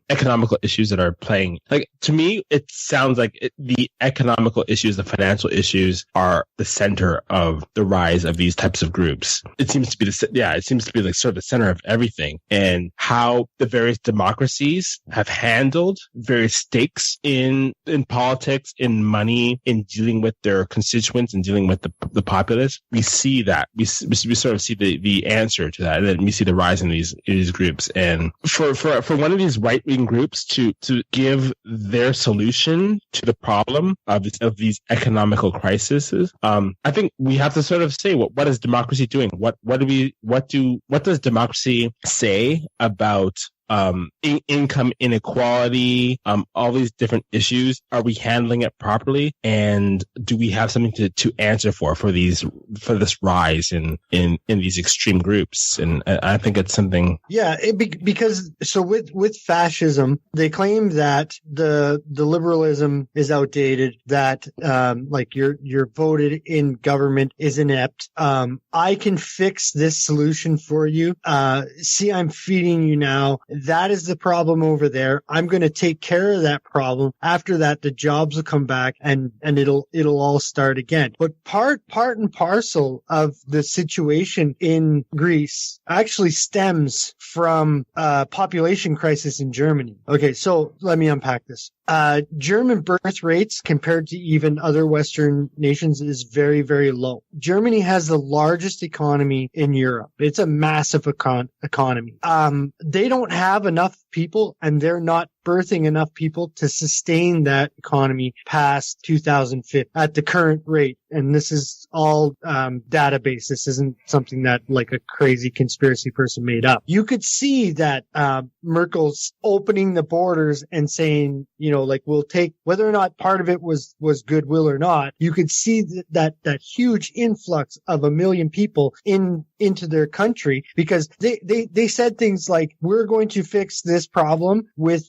economical issues that are playing. Like, to me, it sounds like the economical issues, the financial issues are the center of the rise of these types of groups. It seems to be like sort of the center of everything, and how the various democracies have handled various stakes in politics, in money, in dealing with their constituents and dealing with the populace. We see that. We sort of see the answer to that, and then we see the rise in these groups. And for one of these right-wing groups to give their solution to the problem of these economical crises, I think we have to sort of say, what is democracy doing? What does democracy say about income inequality, all these different issues? Are we handling it properly? And do we have something to answer for this rise in these extreme groups? And I think it's something. Yeah, because with fascism, they claim that the liberalism is outdated, that like your voted in government is inept. I can fix this solution for you. See, I'm feeding you now. That is the problem over there. I'm going to take care of that problem. After that, the jobs will come back and it'll all start again. But part and parcel of the situation in Greece actually stems from population crisis in Germany. Okay, so let me unpack this. German birth rates compared to even other Western nations is very, very low. Germany has the largest economy in Europe. It's a massive economy. They don't have enough people, and they're not birthing enough people to sustain that economy past 2050 at the current rate. And this is all database. This isn't something that like a crazy conspiracy person made up. You could see that Merkel's opening the borders and saying, like, we'll take, whether or not part of it was goodwill or not, you could see that huge influx of 1 million people into their country, because they said things like, we're going to fix this problem with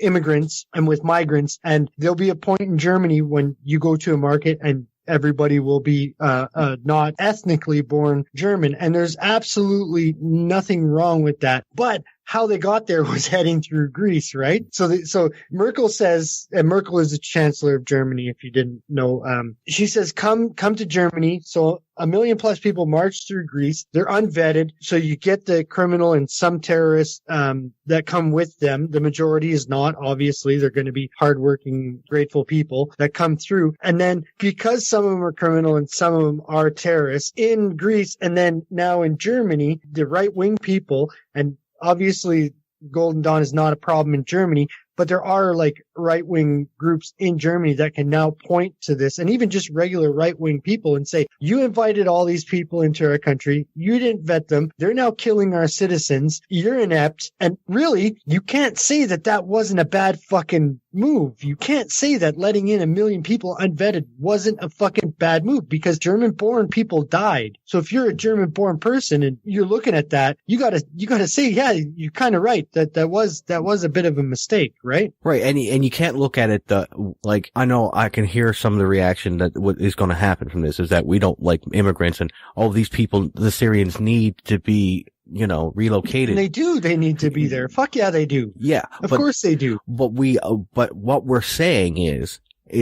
immigrants and with migrants, and there'll be a point in Germany when you go to a market and everybody will be not ethnically born German, and there's absolutely nothing wrong with that. But how they got there was heading through Greece, right? So Merkel says, and Merkel is the chancellor of Germany, if you didn't know. She says, come to Germany. So 1 million plus people march through Greece. They're unvetted. So you get the criminal and some terrorists that come with them. The majority is not, obviously. They're going to be hardworking, grateful people that come through. And then because some of them are criminal and some of them are terrorists in Greece, and then now in Germany, the right-wing people, and obviously Golden Dawn is not a problem in Germany, but there are like right-wing groups in Germany that can now point to this, and even just regular right-wing people, and say, you invited all these people into our country, you didn't vet them, they're now killing our citizens, you're inept, and really, you can't say that that wasn't a bad fucking move. You can't say that letting in 1 million people unvetted wasn't a fucking bad move, because German-born people died. So if you're a German-born person and you're looking at that, you gotta say, yeah, you're kind of right. That was a bit of a mistake, right? Right, and you can't look at it like, I know I can hear some of the reaction that what is going to happen from this is that we don't like immigrants, and all these people, the Syrians, need to be, relocated. And they do. They need to be there. Fuck yeah, they do. Yeah, of course they do. But what we're saying is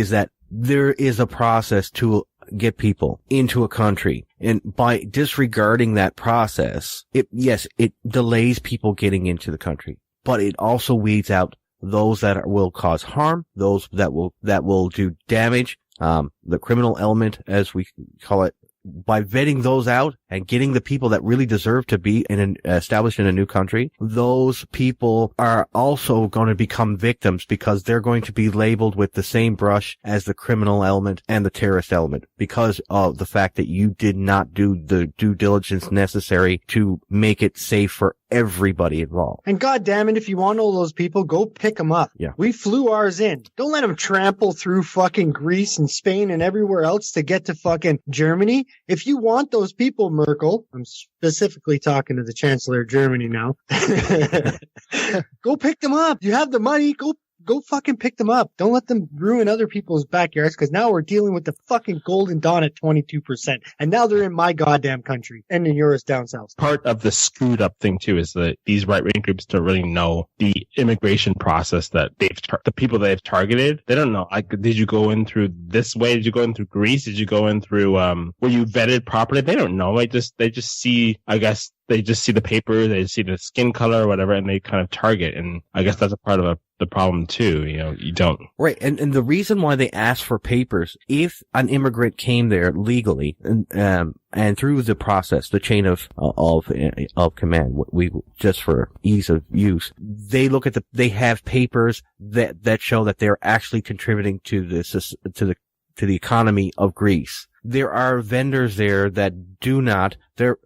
that there is a process to get people into a country, and by disregarding that process, it delays people getting into the country, but it also weeds out those that will cause harm, those that will do damage, the criminal element, as we call it. By vetting those out and getting the people that really deserve to be established in a new country, those people are also going to become victims, because they're going to be labeled with the same brush as the criminal element and the terrorist element, because of the fact that you did not do the due diligence necessary to make it safe for everybody involved. And God damn it, if you want all those people, go pick them up. Yeah. We flew ours in. Don't let them trample through fucking Greece and Spain and everywhere else to get to fucking Germany. If you want those people, Merkel, I'm specifically talking to the Chancellor of Germany now, go pick them up. You have the money. Go fucking pick them up. Don't let them ruin other people's backyards, because now we're dealing with the fucking Golden Dawn at 22%. And now they're in my goddamn country and in yours down south. Part of the screwed up thing too is that these right-wing groups don't really know the immigration process that the people they've targeted. They don't know. Like, did you go in through this way? Did you go in through Greece? Did you go in through, were you vetted properly? They don't know. They just see, I guess, they just see the paper, they see the skin color or whatever, and they kind of target. And I guess that's a part of the problem too. You don't. Right. And the reason why they ask for papers, if an immigrant came there legally and through the process, the chain of command, we just for ease of use, they look at they have papers that show that they're actually contributing to the economy of Greece. There are vendors there that do not, they're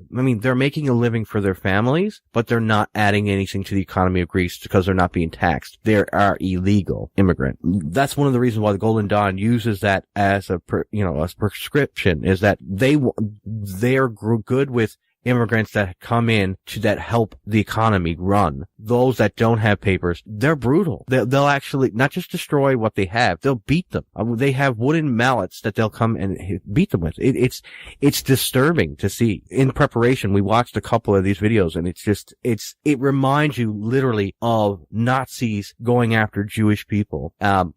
making a living for their families, but they're not adding anything to the economy of Greece because they're not being taxed. They are illegal immigrant. That's one of the reasons why the Golden Dawn uses that as a prescription, is that they're good with immigrants that come in that help the economy run. Those that don't have papers, they're brutal. They'll actually not just destroy what they have, they'll beat them. They have wooden mallets that they'll come and beat them with. It's disturbing to see. In preparation, we watched a couple of these videos, and it reminds you literally of Nazis going after Jewish people,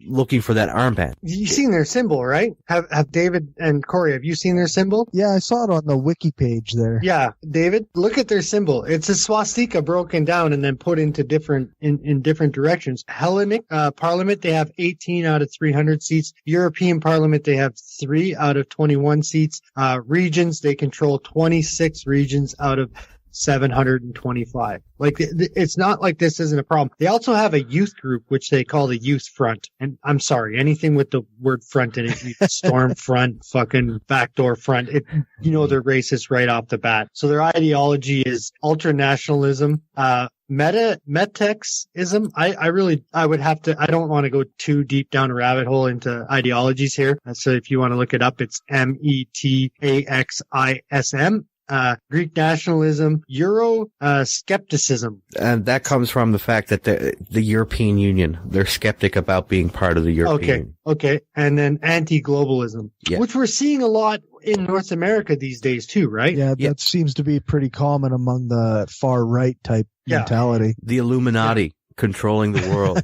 looking for that armband. You've seen their symbol, right? Have David and Cory, have you seen their symbol? Yeah, I saw it on the wiki page there. Yeah. David, look at their symbol. It's a swastika broken down and then put into different directions. Hellenic Parliament, they have 18 out of 300 seats. European Parliament, they have 3 out of 21 seats. Regions, they control 26 regions out of 725. Like, it's not like this isn't a problem. They also have a youth group, which they call the Youth Front. And I'm sorry, anything with the word front in it, storm front, fucking backdoor front, they're racist right off the bat. So their ideology is ultranationalism, Metexism. I don't want to go too deep down a rabbit hole into ideologies here. So if you want to look it up, it's Metaxism. Greek nationalism, Euro skepticism. And that comes from the fact that the European Union, they're skeptic about being part of the European Union. Okay. And then anti-globalism, which we're seeing a lot in North America these days too, right? Yeah, that seems to be pretty common among the far right type mentality. The Illuminati. Controlling the world.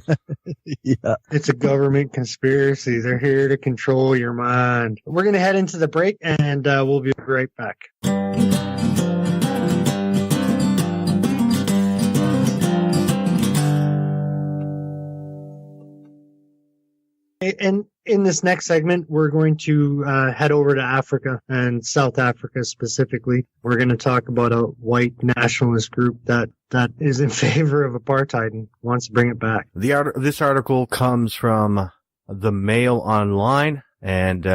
Yeah. It's a government conspiracy. They're here to control your mind. We're going to head into the break, and we'll be right back. And in this next segment, we're going to head over to Africa and South Africa specifically. We're going to talk about a white nationalist group that is in favor of apartheid and wants to bring it back. This article comes from the Mail Online, and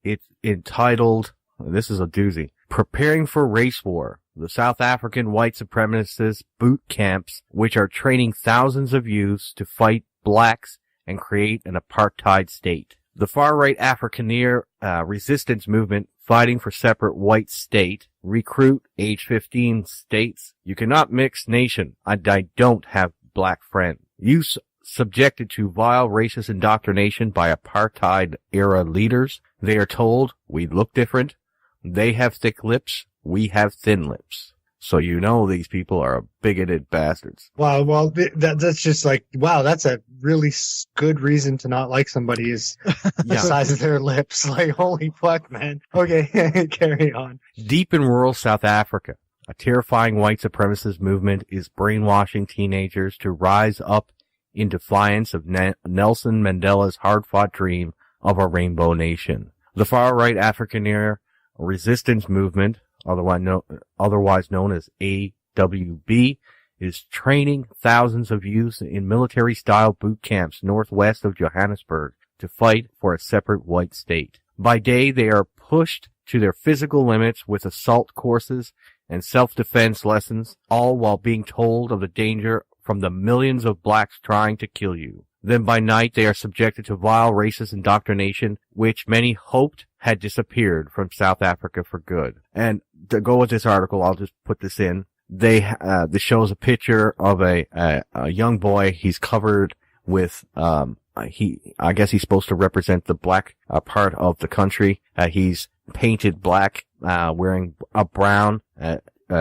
it's entitled, this is a doozy, Preparing for Race War. The South African white supremacist boot camps, which are training thousands of youths to fight blacks and create an apartheid state. The far-right afrikaner-resistance movement fighting for separate white state, recruit age 15 states, you cannot mix nation, and I don't have black friends. Youth subjected to vile racist indoctrination by apartheid-era leaders. They are told, we look different. They have thick lips. We have thin lips. So you know these people are bigoted bastards. Wow, well, that's just like, wow, that's a really good reason to not like somebody is the size of their lips. Like, holy fuck, man. Okay, carry on. Deep in rural South Africa, a terrifying white supremacist movement is brainwashing teenagers to rise up in defiance of Nelson Mandela's hard-fought dream of a rainbow nation. The far-right Afrikaner-resistance movement, otherwise known as AWB, is training thousands of youths in military-style boot camps northwest of Johannesburg to fight for a separate white state. By day, they are pushed to their physical limits with assault courses and self-defense lessons, all while being told of the danger from the millions of blacks trying to kill you. Then by night, they are subjected to vile racist indoctrination, which many hoped had disappeared from South Africa for good. And to go with this article, I'll just put this in. This shows a picture of a young boy. He's covered with, I guess he's supposed to represent the black part of the country. He's painted black, wearing a brown,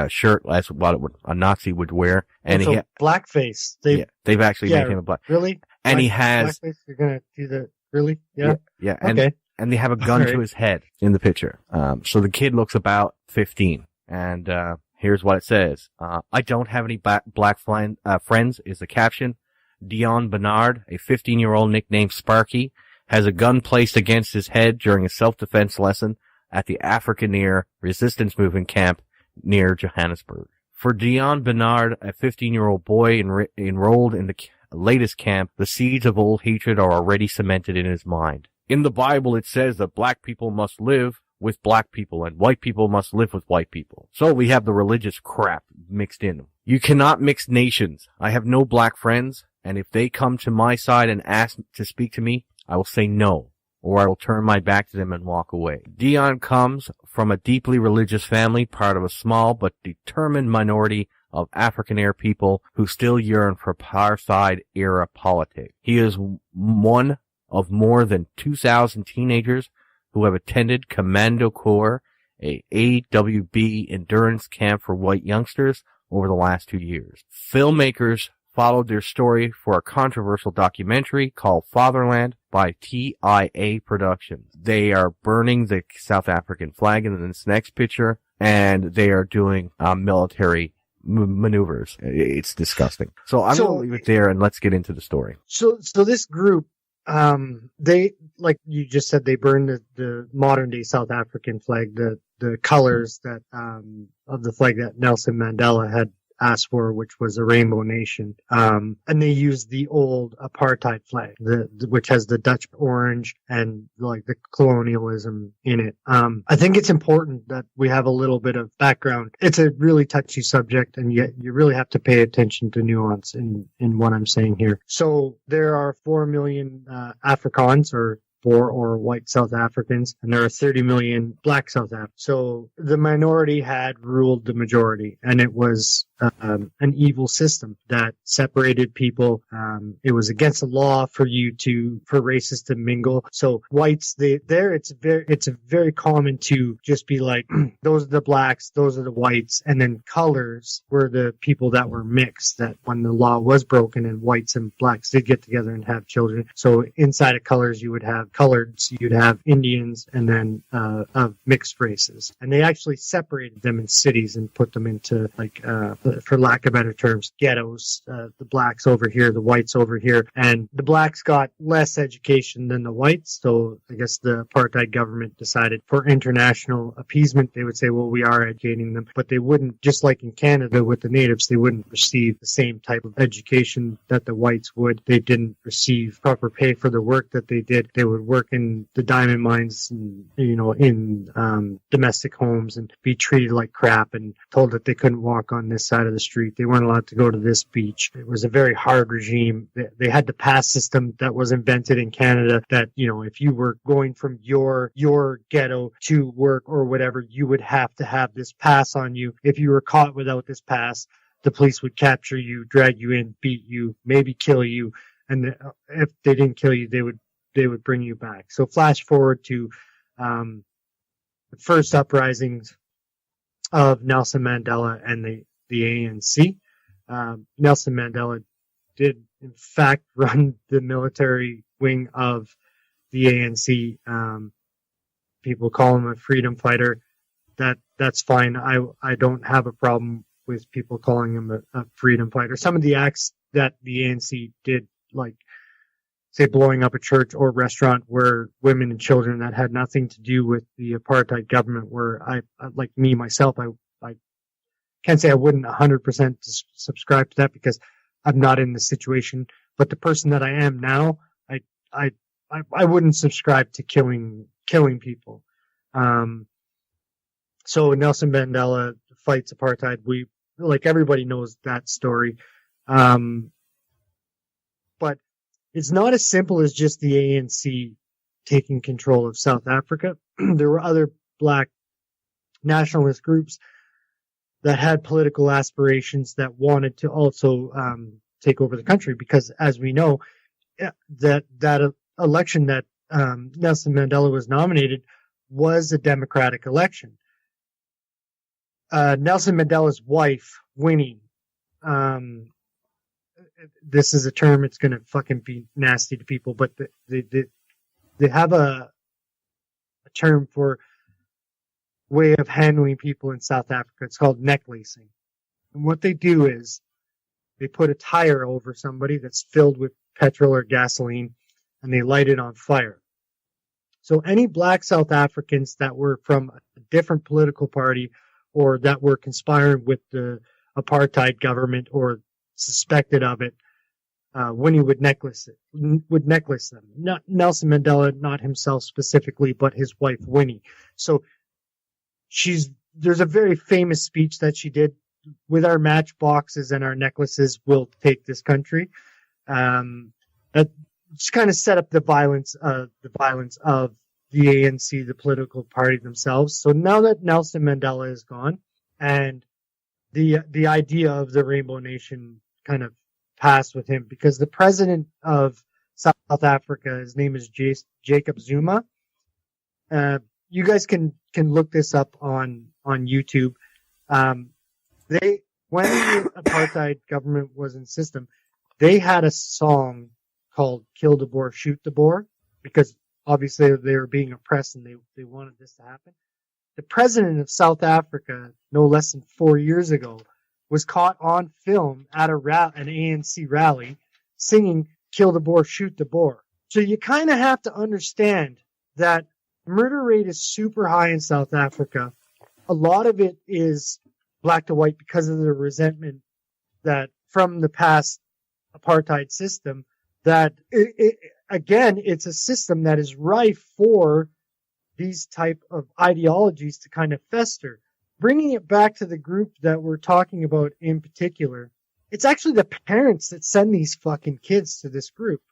shirt. That's what a Nazi would wear. And so blackface. They've actually made him a black. Really? And he has. Blackface? You're gonna do the really? Yeah. Yeah. Okay. And they have a gun to his head in the picture. So the kid looks about 15. And here's what it says. I don't have any black friends is the caption. Dion Bernard, a 15-year-old nicknamed Sparky, has a gun placed against his head during a self-defense lesson at the Afrikaner Resistance Movement camp near Johannesburg. For Dion Bernard, a 15-year-old boy enrolled in the latest camp, the seeds of old hatred are already cemented in his mind. In the Bible, it says that black people must live with black people and white people must live with white people. So we have the religious crap mixed in. You cannot mix nations. I have no black friends, and if they come to my side and ask to speak to me, I will say no, or I will turn my back to them and walk away. Dion comes from a deeply religious family, part of a small but determined minority of Afrikaner people who still yearn for apartheid-era politics. He is one of more than 2,000 teenagers who have attended Commando Corps, a AWB endurance camp for white youngsters, over the last 2 years. Filmmakers followed their story for a controversial documentary called Fatherland by TIA Productions. They are burning the South African flag in this next picture, and they are doing military maneuvers. It's disgusting. So I'm going to leave it there and let's get into the story. So this group, they, like you just said, they burned the modern day South African flag, the colors that, of the flag that Nelson Mandela had asked for, which was a rainbow nation. And they used the old apartheid flag, which has the Dutch orange and like the colonialism in it. I think it's important that we have a little bit of background. It's a really touchy subject, and yet you really have to pay attention to nuance in what I'm saying here. So there are 4 million Afrikaans or white South Africans, and there are 30 million black South Africans. So the minority had ruled the majority, and it was an evil system that separated people. It was against the law for races to mingle. So whites, it's very common to just be like, those are the blacks, those are the whites, and then colors were the people that were mixed, that when the law was broken and whites and blacks did get together and have children. So inside of colors, you would have coloreds, you'd have Indians, and then of mixed races. And they actually separated them in cities and put them into like for lack of better terms, ghettos, the blacks over here, the whites over here, and the blacks got less education than the whites. So I guess the apartheid government decided for international appeasement, they would say, well, we are educating them, but they wouldn't, just like in Canada with the natives, they wouldn't receive the same type of education that the whites would. They didn't receive proper pay for the work that they did. They would work in the diamond mines and, in domestic homes and be treated like crap and told that they couldn't walk on this side of the street. They weren't allowed to go to this beach. It was a very hard regime. They had the pass system that was invented in Canada that, if you were going from your ghetto to work or whatever, you would have to have this pass on you. If you were caught without this pass, the police would capture you, drag you in, beat you, maybe kill you. And if they didn't kill you, they would bring you back. So flash forward to the first uprisings of Nelson Mandela and the ANC. Nelson Mandela did, in fact, run the military wing of the ANC. People call him a freedom fighter. That's fine. I don't have a problem with people calling him a freedom fighter. Some of the acts that the ANC did, like, say, blowing up a church or restaurant where women and children that had nothing to do with the apartheid government, where I like me, myself, I can't say I wouldn't 100% subscribe to that because I'm not in the situation. But the person that I am now, I wouldn't subscribe to killing people. So Nelson Mandela fights apartheid. Everybody knows that story. But it's not as simple as just the ANC taking control of South Africa. There were other black nationalist groups that had political aspirations that wanted to also take over the country, because as we know, that election that Nelson Mandela was nominated was a democratic election. Nelson Mandela's wife, Winnie, this is a term, it's going to fucking be nasty to people, but they have a term for way of handling people in South Africa. It's called necklacing. And what they do is they put a tire over somebody that's filled with petrol or gasoline and they light it on fire. So any black South Africans that were from a different political party or that were conspiring with the apartheid government or suspected of it, Winnie would necklace them. Not Nelson Mandela, not himself specifically, but his wife Winnie. So there's a very famous speech that she did: with our matchboxes and our necklaces, we'll take this country. That just kind of set up the violence of the ANC, the political party themselves. So now that Nelson Mandela is gone, and the idea of the Rainbow Nation kind of passed with him, because the president of South Africa, his name is Jacob Zuma. You guys can look this up on YouTube. When the apartheid government was in system, they had a song called "Kill the Boer, Shoot the Boer," because obviously they were being oppressed and they wanted this to happen. The president of South Africa, no less than 4 years ago, was caught on film at an ANC rally singing "Kill the Boer, Shoot the Boer." So you kind of have to understand that murder rate is super high in South Africa. A lot of it is black to white because of the resentment that from the past apartheid system, that again, it's a system that is rife for these type of ideologies to kind of fester. Bringing it back to the group that we're talking about in particular, it's actually the parents that send these fucking kids to this group,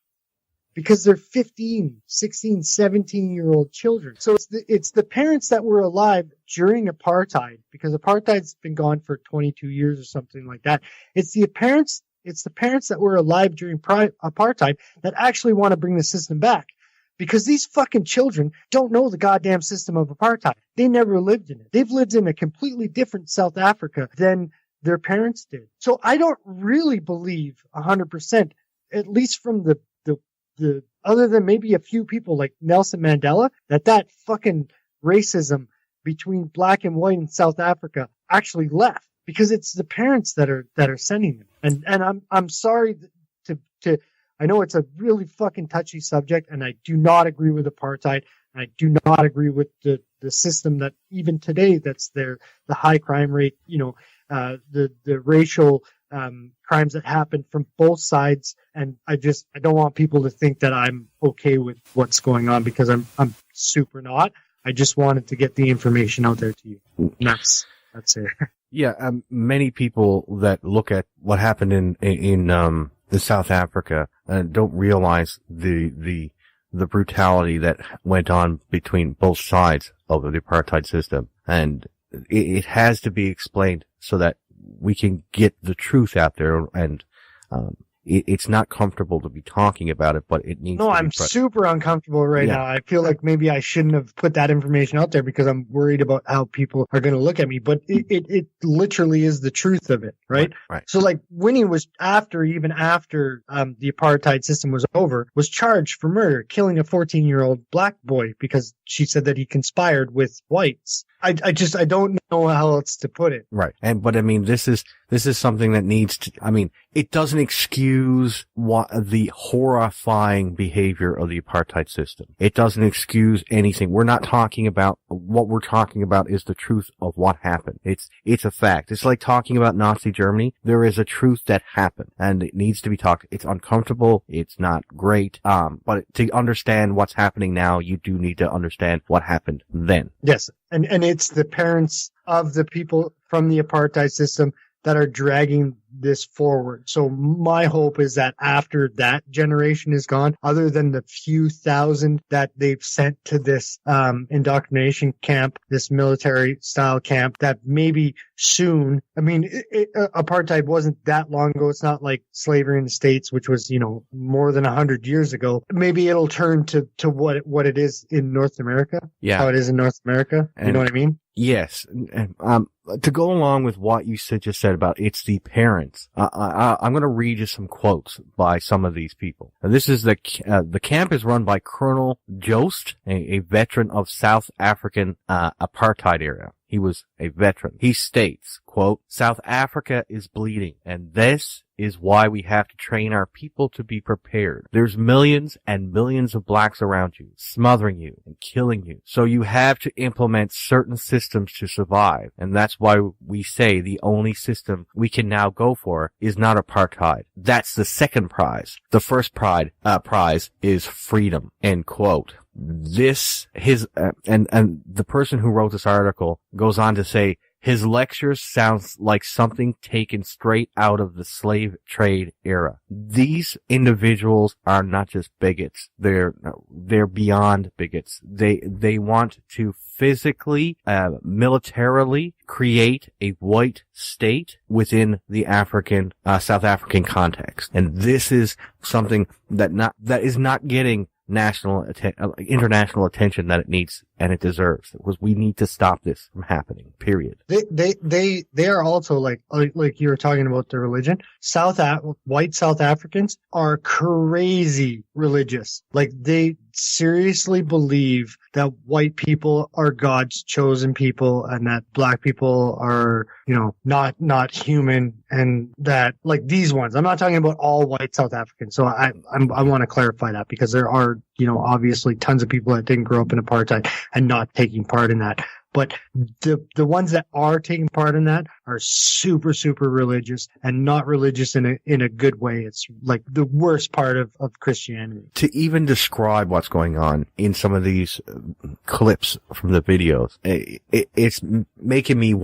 because they're 15, 16, 17-year-old children. So it's the parents that were alive during apartheid, because apartheid's been gone for 22 years or something like that. It's the parents that were alive during apartheid that actually want to bring the system back. Because these fucking children don't know the goddamn system of apartheid. They never lived in it. They've lived in a completely different South Africa than their parents did. So I don't really believe 100%, at least from the other than maybe a few people like Nelson Mandela, that fucking racism between black and white in South Africa actually left. because it's the parents that are sending them. And I'm sorry to I know it's a really fucking touchy subject, and I do not agree with apartheid. And I do not agree with the system that even today that's there, the high crime rate, the racial crimes that happen from both sides. And I don't want people to think that I'm okay with what's going on, because I'm super not. I just wanted to get the information out there to you. And that's it. Yeah, many people that look at what happened in South Africa don't realize the brutality that went on between both sides of the apartheid system, and it has to be explained so that we can get the truth out there. And it's not comfortable to be talking about it, but it needs. No, I'm super uncomfortable right now. I feel like maybe I shouldn't have put that information out there because I'm worried about how people are going to look at me. But it literally is the truth of it, right? Right. So like Winnie was even after the apartheid system was over, was charged for murder, killing a 14-year-old black boy because she said that he conspired with whites. I don't know how else to put it. Right. But I mean, this is something that needs to, I mean, it doesn't excuse the horrifying behavior of the apartheid system. It doesn't excuse anything. What we're talking about is the truth of what happened. It's a fact. It's like talking about Nazi Germany. There is a truth that happened, and it needs to be talked. It's uncomfortable. It's not great. But to understand what's happening now, you do need to understand what happened then. Yes. And it's the parents of the people from the apartheid system that are dragging this forward. So my hope is that after that generation is gone, other than the few thousand that they've sent to this indoctrination camp, this military style camp, that maybe soon, I mean, apartheid wasn't that long ago. It's not like slavery in the States, which was, more than 100 years ago. Maybe it'll turn to what it is in North America. Yeah. How it is in North America. You know what I mean? Yes. To go along with what you just said about it's the parents, I'm going to read you some quotes by some of these people. And this is the camp is run by Colonel Jost, a veteran of South African apartheid era. He was a veteran. He states, quote, "South Africa is bleeding, and this is why we have to train our people to be prepared. There's millions and millions of blacks around you, smothering you and killing you. So you have to implement certain systems to survive. And that's why we say the only system we can now go for is not apartheid. That's the second prize. The first prize is freedom," end quote. And the person who wrote this article goes on to say, his lectures sounds like something taken straight out of the slave trade era. These individuals are not just bigots. They're beyond bigots. They want to physically, militarily create a white state within the South African context. And this is something that is not getting international attention that it needs and it deserves, because we need to stop this from happening, period. They are also like you were talking about the religion. White South Africans are crazy religious. Like, they seriously believe that white people are God's chosen people and that black people are, not human, and that, like, these ones, I'm not talking about all white South Africans. So I want to clarify that, because there are, obviously tons of people that didn't grow up in apartheid and not taking part in that. But the ones that are taking part in that are super, super religious, and not religious in a good way. It's like the worst part of Christianity. To even describe what's going on in some of these clips from the videos, it's making me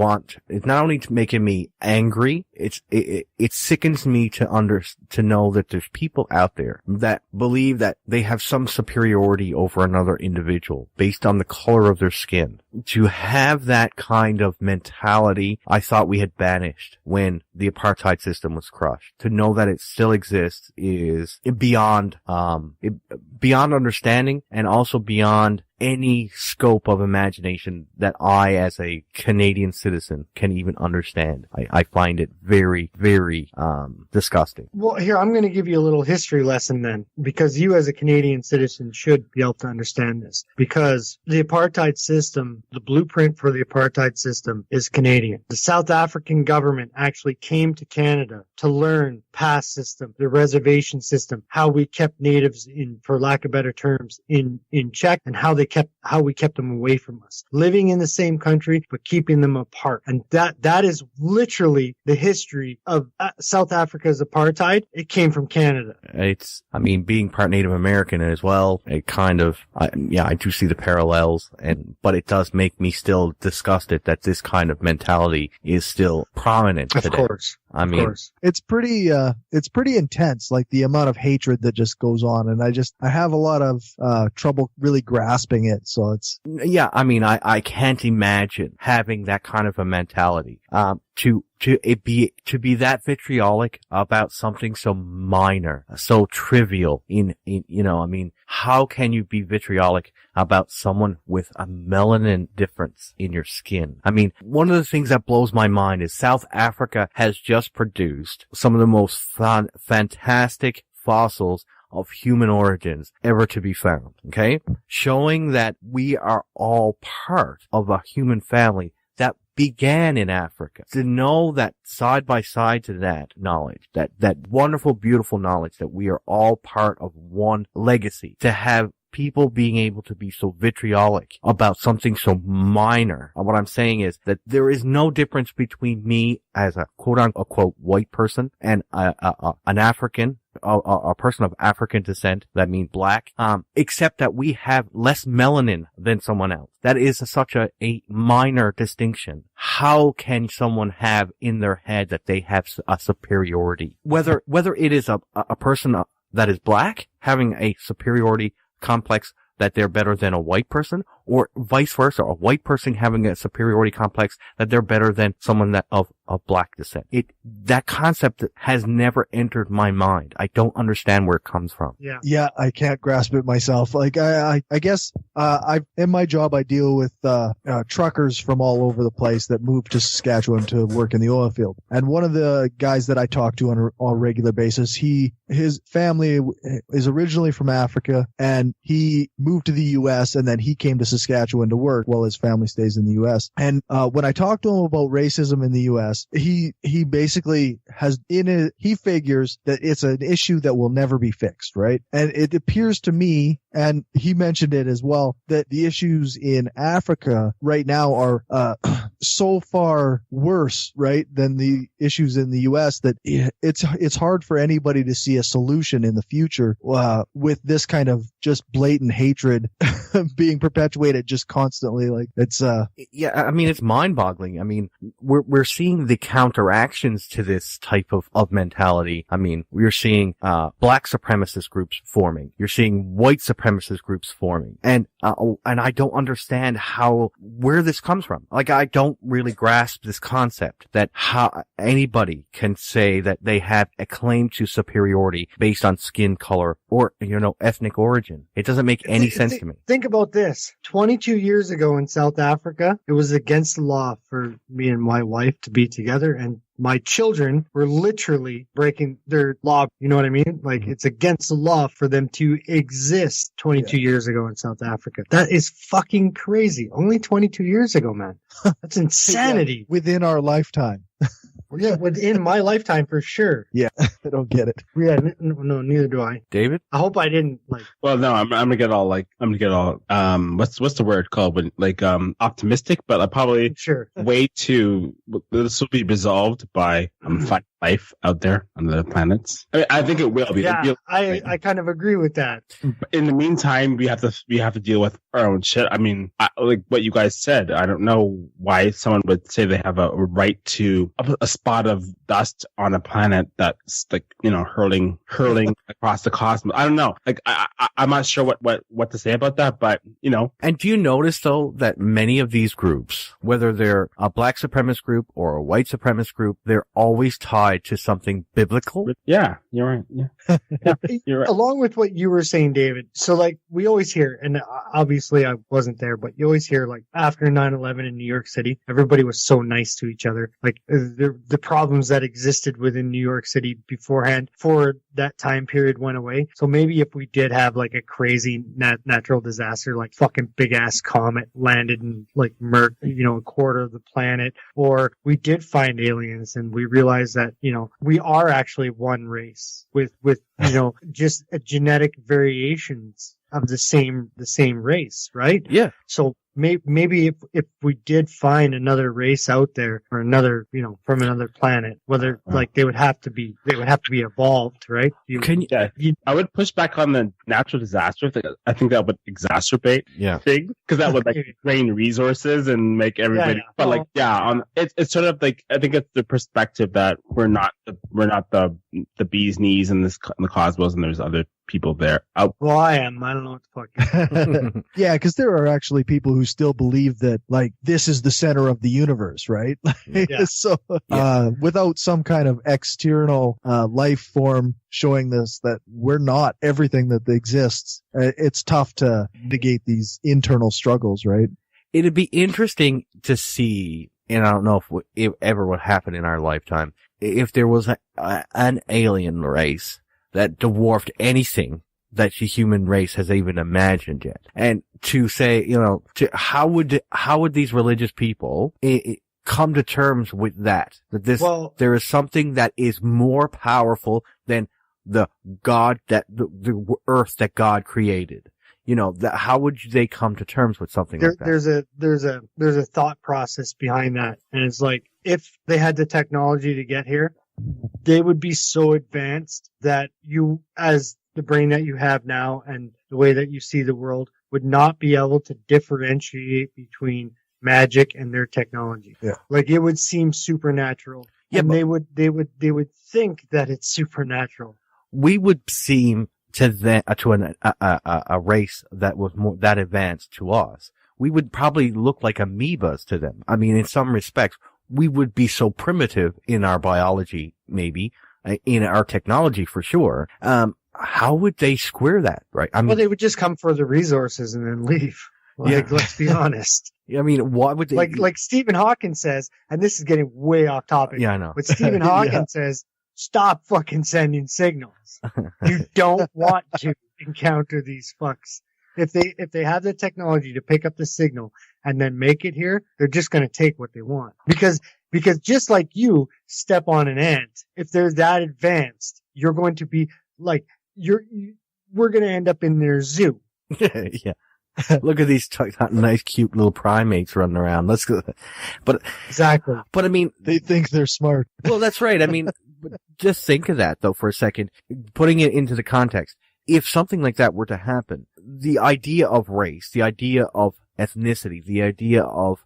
it's not only making me angry, it sickens me to know that there's people out there that believe that they have some superiority over another individual based on the color of their skin. To have that kind of mentality, I thought we had banished when the apartheid system was crushed. To know that it still exists is beyond understanding, and also beyond any scope of imagination that I, as a Canadian citizen, can even understand. I find it very, very, disgusting. Well, here, I'm going to give you a little history lesson then, because you as a Canadian citizen should be able to understand this. Because the apartheid system, the blueprint for the apartheid system is Canadian. The South African government actually came to Canada to learn past system, the reservation system, how we kept natives in, for lack of better terms, in check, and how we kept them away from us. Living in the same country, but keeping them apart. And that is literally the history of South Africa's apartheid. It came from Canada. Being part Native American as well, it kind of, I do see the parallels, but it does make me still disgusted that this kind of mentality is still prominent today. Of course. It's pretty intense, like the amount of hatred that just goes on. And I have a lot of, trouble really grasping it. So it's. Yeah. I can't imagine having that kind of a mentality. To be that vitriolic about something so minor, so trivial how can you be vitriolic about someone with a melanin difference in your skin? One of the things that blows my mind is South Africa has just produced some of the most fantastic fossils of human origins ever to be found, okay? Showing that we are all part of a human family that began in Africa. To know that side by side to that knowledge, that wonderful, beautiful knowledge that we are all part of one legacy, to have people being able to be so vitriolic about something so minor. What I'm saying is that there is no difference between me as a quote-unquote white person and an African, a person of African descent, that means black, except that we have less melanin than someone else. That is such a minor distinction. How can someone have in their head that they have a superiority? Whether it is a person that is black having a superiority complex that they're better than a white person, or vice versa, a white person having a superiority complex that they're better than someone that of black descent. That concept has never entered my mind. I don't understand where it comes from. Yeah, I can't grasp it myself. Like I guess in my job I deal with truckers from all over the place that move to Saskatchewan to work in the oil field. And one of the guys that I talk to on a regular basis, his family is originally from Africa, and he moved to the U.S. and then he came to Saskatchewan to work while his family stays in the U.S. And when I talked to him about racism in the U.S., he basically he figures that it's an issue that will never be fixed, right? And it appears to me, and he mentioned it as well, that the issues in Africa right now are so far worse, right, than the issues in the U.S. that it's hard for anybody to see a solution in the future with this kind of just blatant hatred being perpetuated just constantly. Like it's it's mind-boggling. We're seeing the counteractions to this type of mentality. We're seeing black supremacist groups forming. You're seeing white supremacist groups forming, and I don't understand where this comes from. Like, I don't really grasp this concept that how anybody can say that they have a claim to superiority based on skin color or ethnic origin. It doesn't make any sense to me. Think about this. 22 years ago in South Africa, it was against the law for me and my wife to be together, and my children were literally breaking their law. You know what I mean? Like, it's against the law for them to exist 22 years ago in South Africa. That is fucking crazy. Only 22 years ago, man. That's insanity. Within our lifetime. Yeah, within my lifetime for sure. Yeah, I don't get it. Yeah, no, neither do I. David? I hope I didn't like. Well, no, I'm gonna get all what's the word called? Optimistic, but I probably way too. This will be resolved by finding life out there on the planets. I think it will be. Yeah, I kind of agree with that. In the meantime, we have to deal with our own shit. Like what you guys said, I don't know why someone would say they have a right to a spot of dust on a planet that's hurling across the cosmos. I don't know. Like I'm not sure what to say about that, but And do you notice though that many of these groups, whether they're a black supremacist group or a white supremacist group, they're always tied tied to something biblical. Yeah, you're right. Yeah, yeah, you're right. Along with what you were saying, David. So like we always hear, and obviously I wasn't there, but you always hear like after 9/11 in New York City, everybody was so nice to each other. Like the problems that existed within New York City beforehand for that time period went away. So maybe if we did have like a crazy natural disaster, like fucking big ass comet landed and like murked, a quarter of the planet, or we did find aliens and we realized that, we are actually one race with, just genetic variations of the same race, right? Yeah. So maybe if we did find another race out there or another, from another planet, whether like they would have to be evolved, right? I would push back on the natural disaster thing. I think that would exacerbate things because that would like drain resources and make everybody. Yeah. But it's sort of like I think it's the perspective that we're not the bee's knees in the cosmos and there's other people there. Well, I am. I don't know what the fuck. Yeah, because there are actually people who still believe that like this is the center of the universe, right? So without some kind of external life form showing this that we're not everything that exists, it's tough to negate these internal struggles, right? It'd be interesting to see, and I don't know if it ever would happen in our lifetime, if there was an alien race that dwarfed anything that the human race has even imagined yet. And to say, how would these religious people come to terms with that there is something that is more powerful than the earth that God created? How would they come to terms with something like that? There's a thought process behind that. And it's like, if they had the technology to get here, they would be so advanced that you, as the brain that you have now and the way that you see the world, would not be able to differentiate between magic and their technology. Yeah. Like it would seem supernatural. Yeah, and they would think that it's supernatural. We would seem to a race that was more that advanced to us. We would probably look like amoebas to them. I mean, in some respects, we would be so primitive in our biology, maybe, in our technology for sure. How would they square that, right? I mean, they would just come for the resources and then leave. Let's be honest. I mean, what would they... Like Stephen Hawking says, and this is getting way off topic. Yeah, I know. But Stephen Hawking says, stop fucking sending signals. You don't want to encounter these fucks. If they have the technology to pick up the signal and then make it here, they're just going to take what they want. Because just like you step on an ant, if they're that advanced, you're going to be like, we're going to end up in their zoo. Yeah. Look at these nice, cute little primates running around. Let's go. But exactly. But I mean, they think they're smart. Well, that's right. I mean, just think of that though for a second, putting it into the context. If something like that were to happen, the idea of race, the idea of ethnicity, the idea of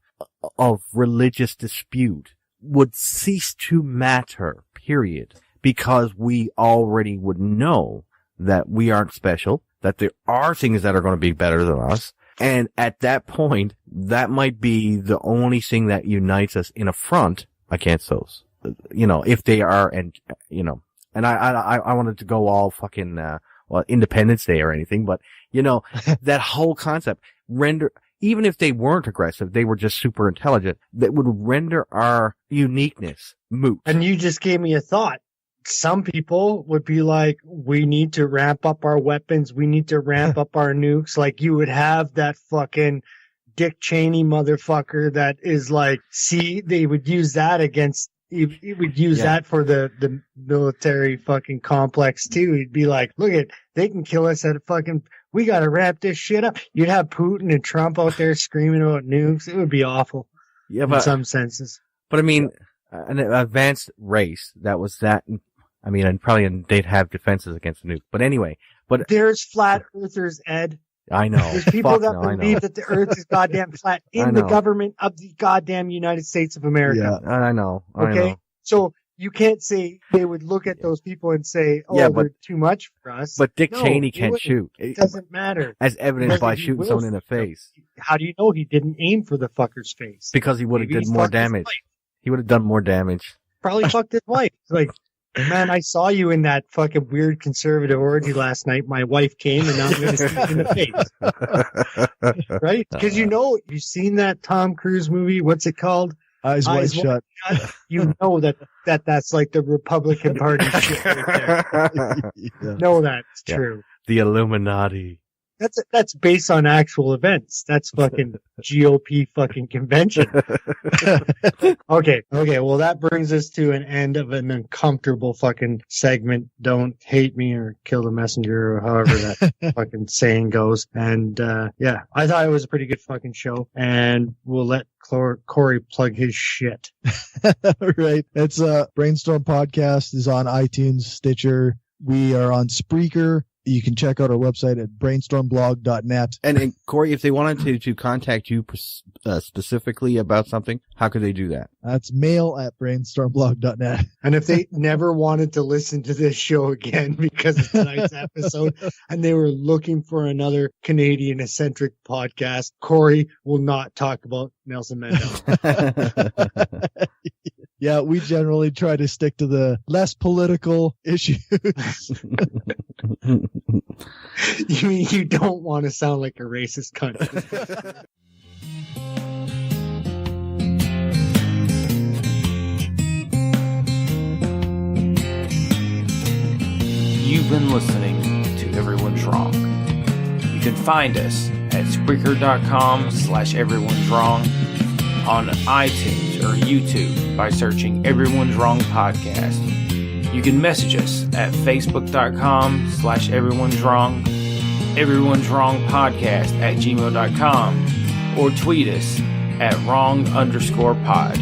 religious dispute would cease to matter, period, because we already would know that we aren't special, that there are things that are going to be better than us. And at that point, that might be the only thing that unites us in a front against those, if they are, and I wanted to go all fucking, Independence Day or anything, but that whole concept even if they weren't aggressive, they were just super intelligent, that would render our uniqueness moot. And you just gave me a thought. Some people would be like, we need to ramp up our weapons. We need to ramp up our nukes. Like you would have that fucking Dick Cheney motherfucker that is like, they would use that against, he would use that for the military fucking complex too. He'd be like, look they can kill us at we gotta ramp this shit up. You'd have Putin and Trump out there screaming about nukes. It would be awful. Yeah, in some senses. But I mean, an advanced race that was that, I mean, and probably they'd have defenses against the nuke. But anyway, there's flat earthers, Ed. I know. There's people that believe that the earth is goddamn flat in the government of the goddamn United States of America. Yeah, I know. Okay? So you can't say they would look at those people and say, they're too much for us. But Dick Cheney can't shoot. It doesn't matter. As evidenced by shooting someone in the face. How do you know he didn't aim for the fucker's face? Because he would have done more damage. He would have done more damage. Probably fucked his wife. Like, man, I saw you in that fucking weird conservative orgy last night. My wife came, and now I'm going to see you in the face. Right? Because you've seen that Tom Cruise movie. What's it called? Eyes Wide Shut. You know that's like the Republican Party shit right there. Yeah. Know that's true. The Illuminati. That's based on actual events. That's fucking GOP fucking convention. Okay. Well, that brings us to an end of an uncomfortable fucking segment. Don't hate me or kill the messenger or however that fucking saying goes. And, yeah, I thought it was a pretty good fucking show, and we'll let Cory plug his shit. Right. It's Brainstorm Podcast is on iTunes, Stitcher. We are on Spreaker. You can check out our website at brainstormblog.net. And Cory, if they wanted to contact you specifically about something, how could they do that? That's mail@brainstormblog.net. And if they never wanted to listen to this show again because of tonight's episode and they were looking for another Canadian-eccentric podcast, Cory will not talk about Nelson Mandela. Yeah, we generally try to stick to the less political issues. You mean you don't want to sound like a racist cunt? You've been listening to Everyone's Wrong. You can find us at Spreaker.com/Everyone's Wrong, on iTunes or YouTube by searching Everyone's Wrong Podcast. You can message us at Facebook.com/Everyone's Wrong, Everyone's Wrong Podcast @gmail.com, or tweet us at wrong_pod.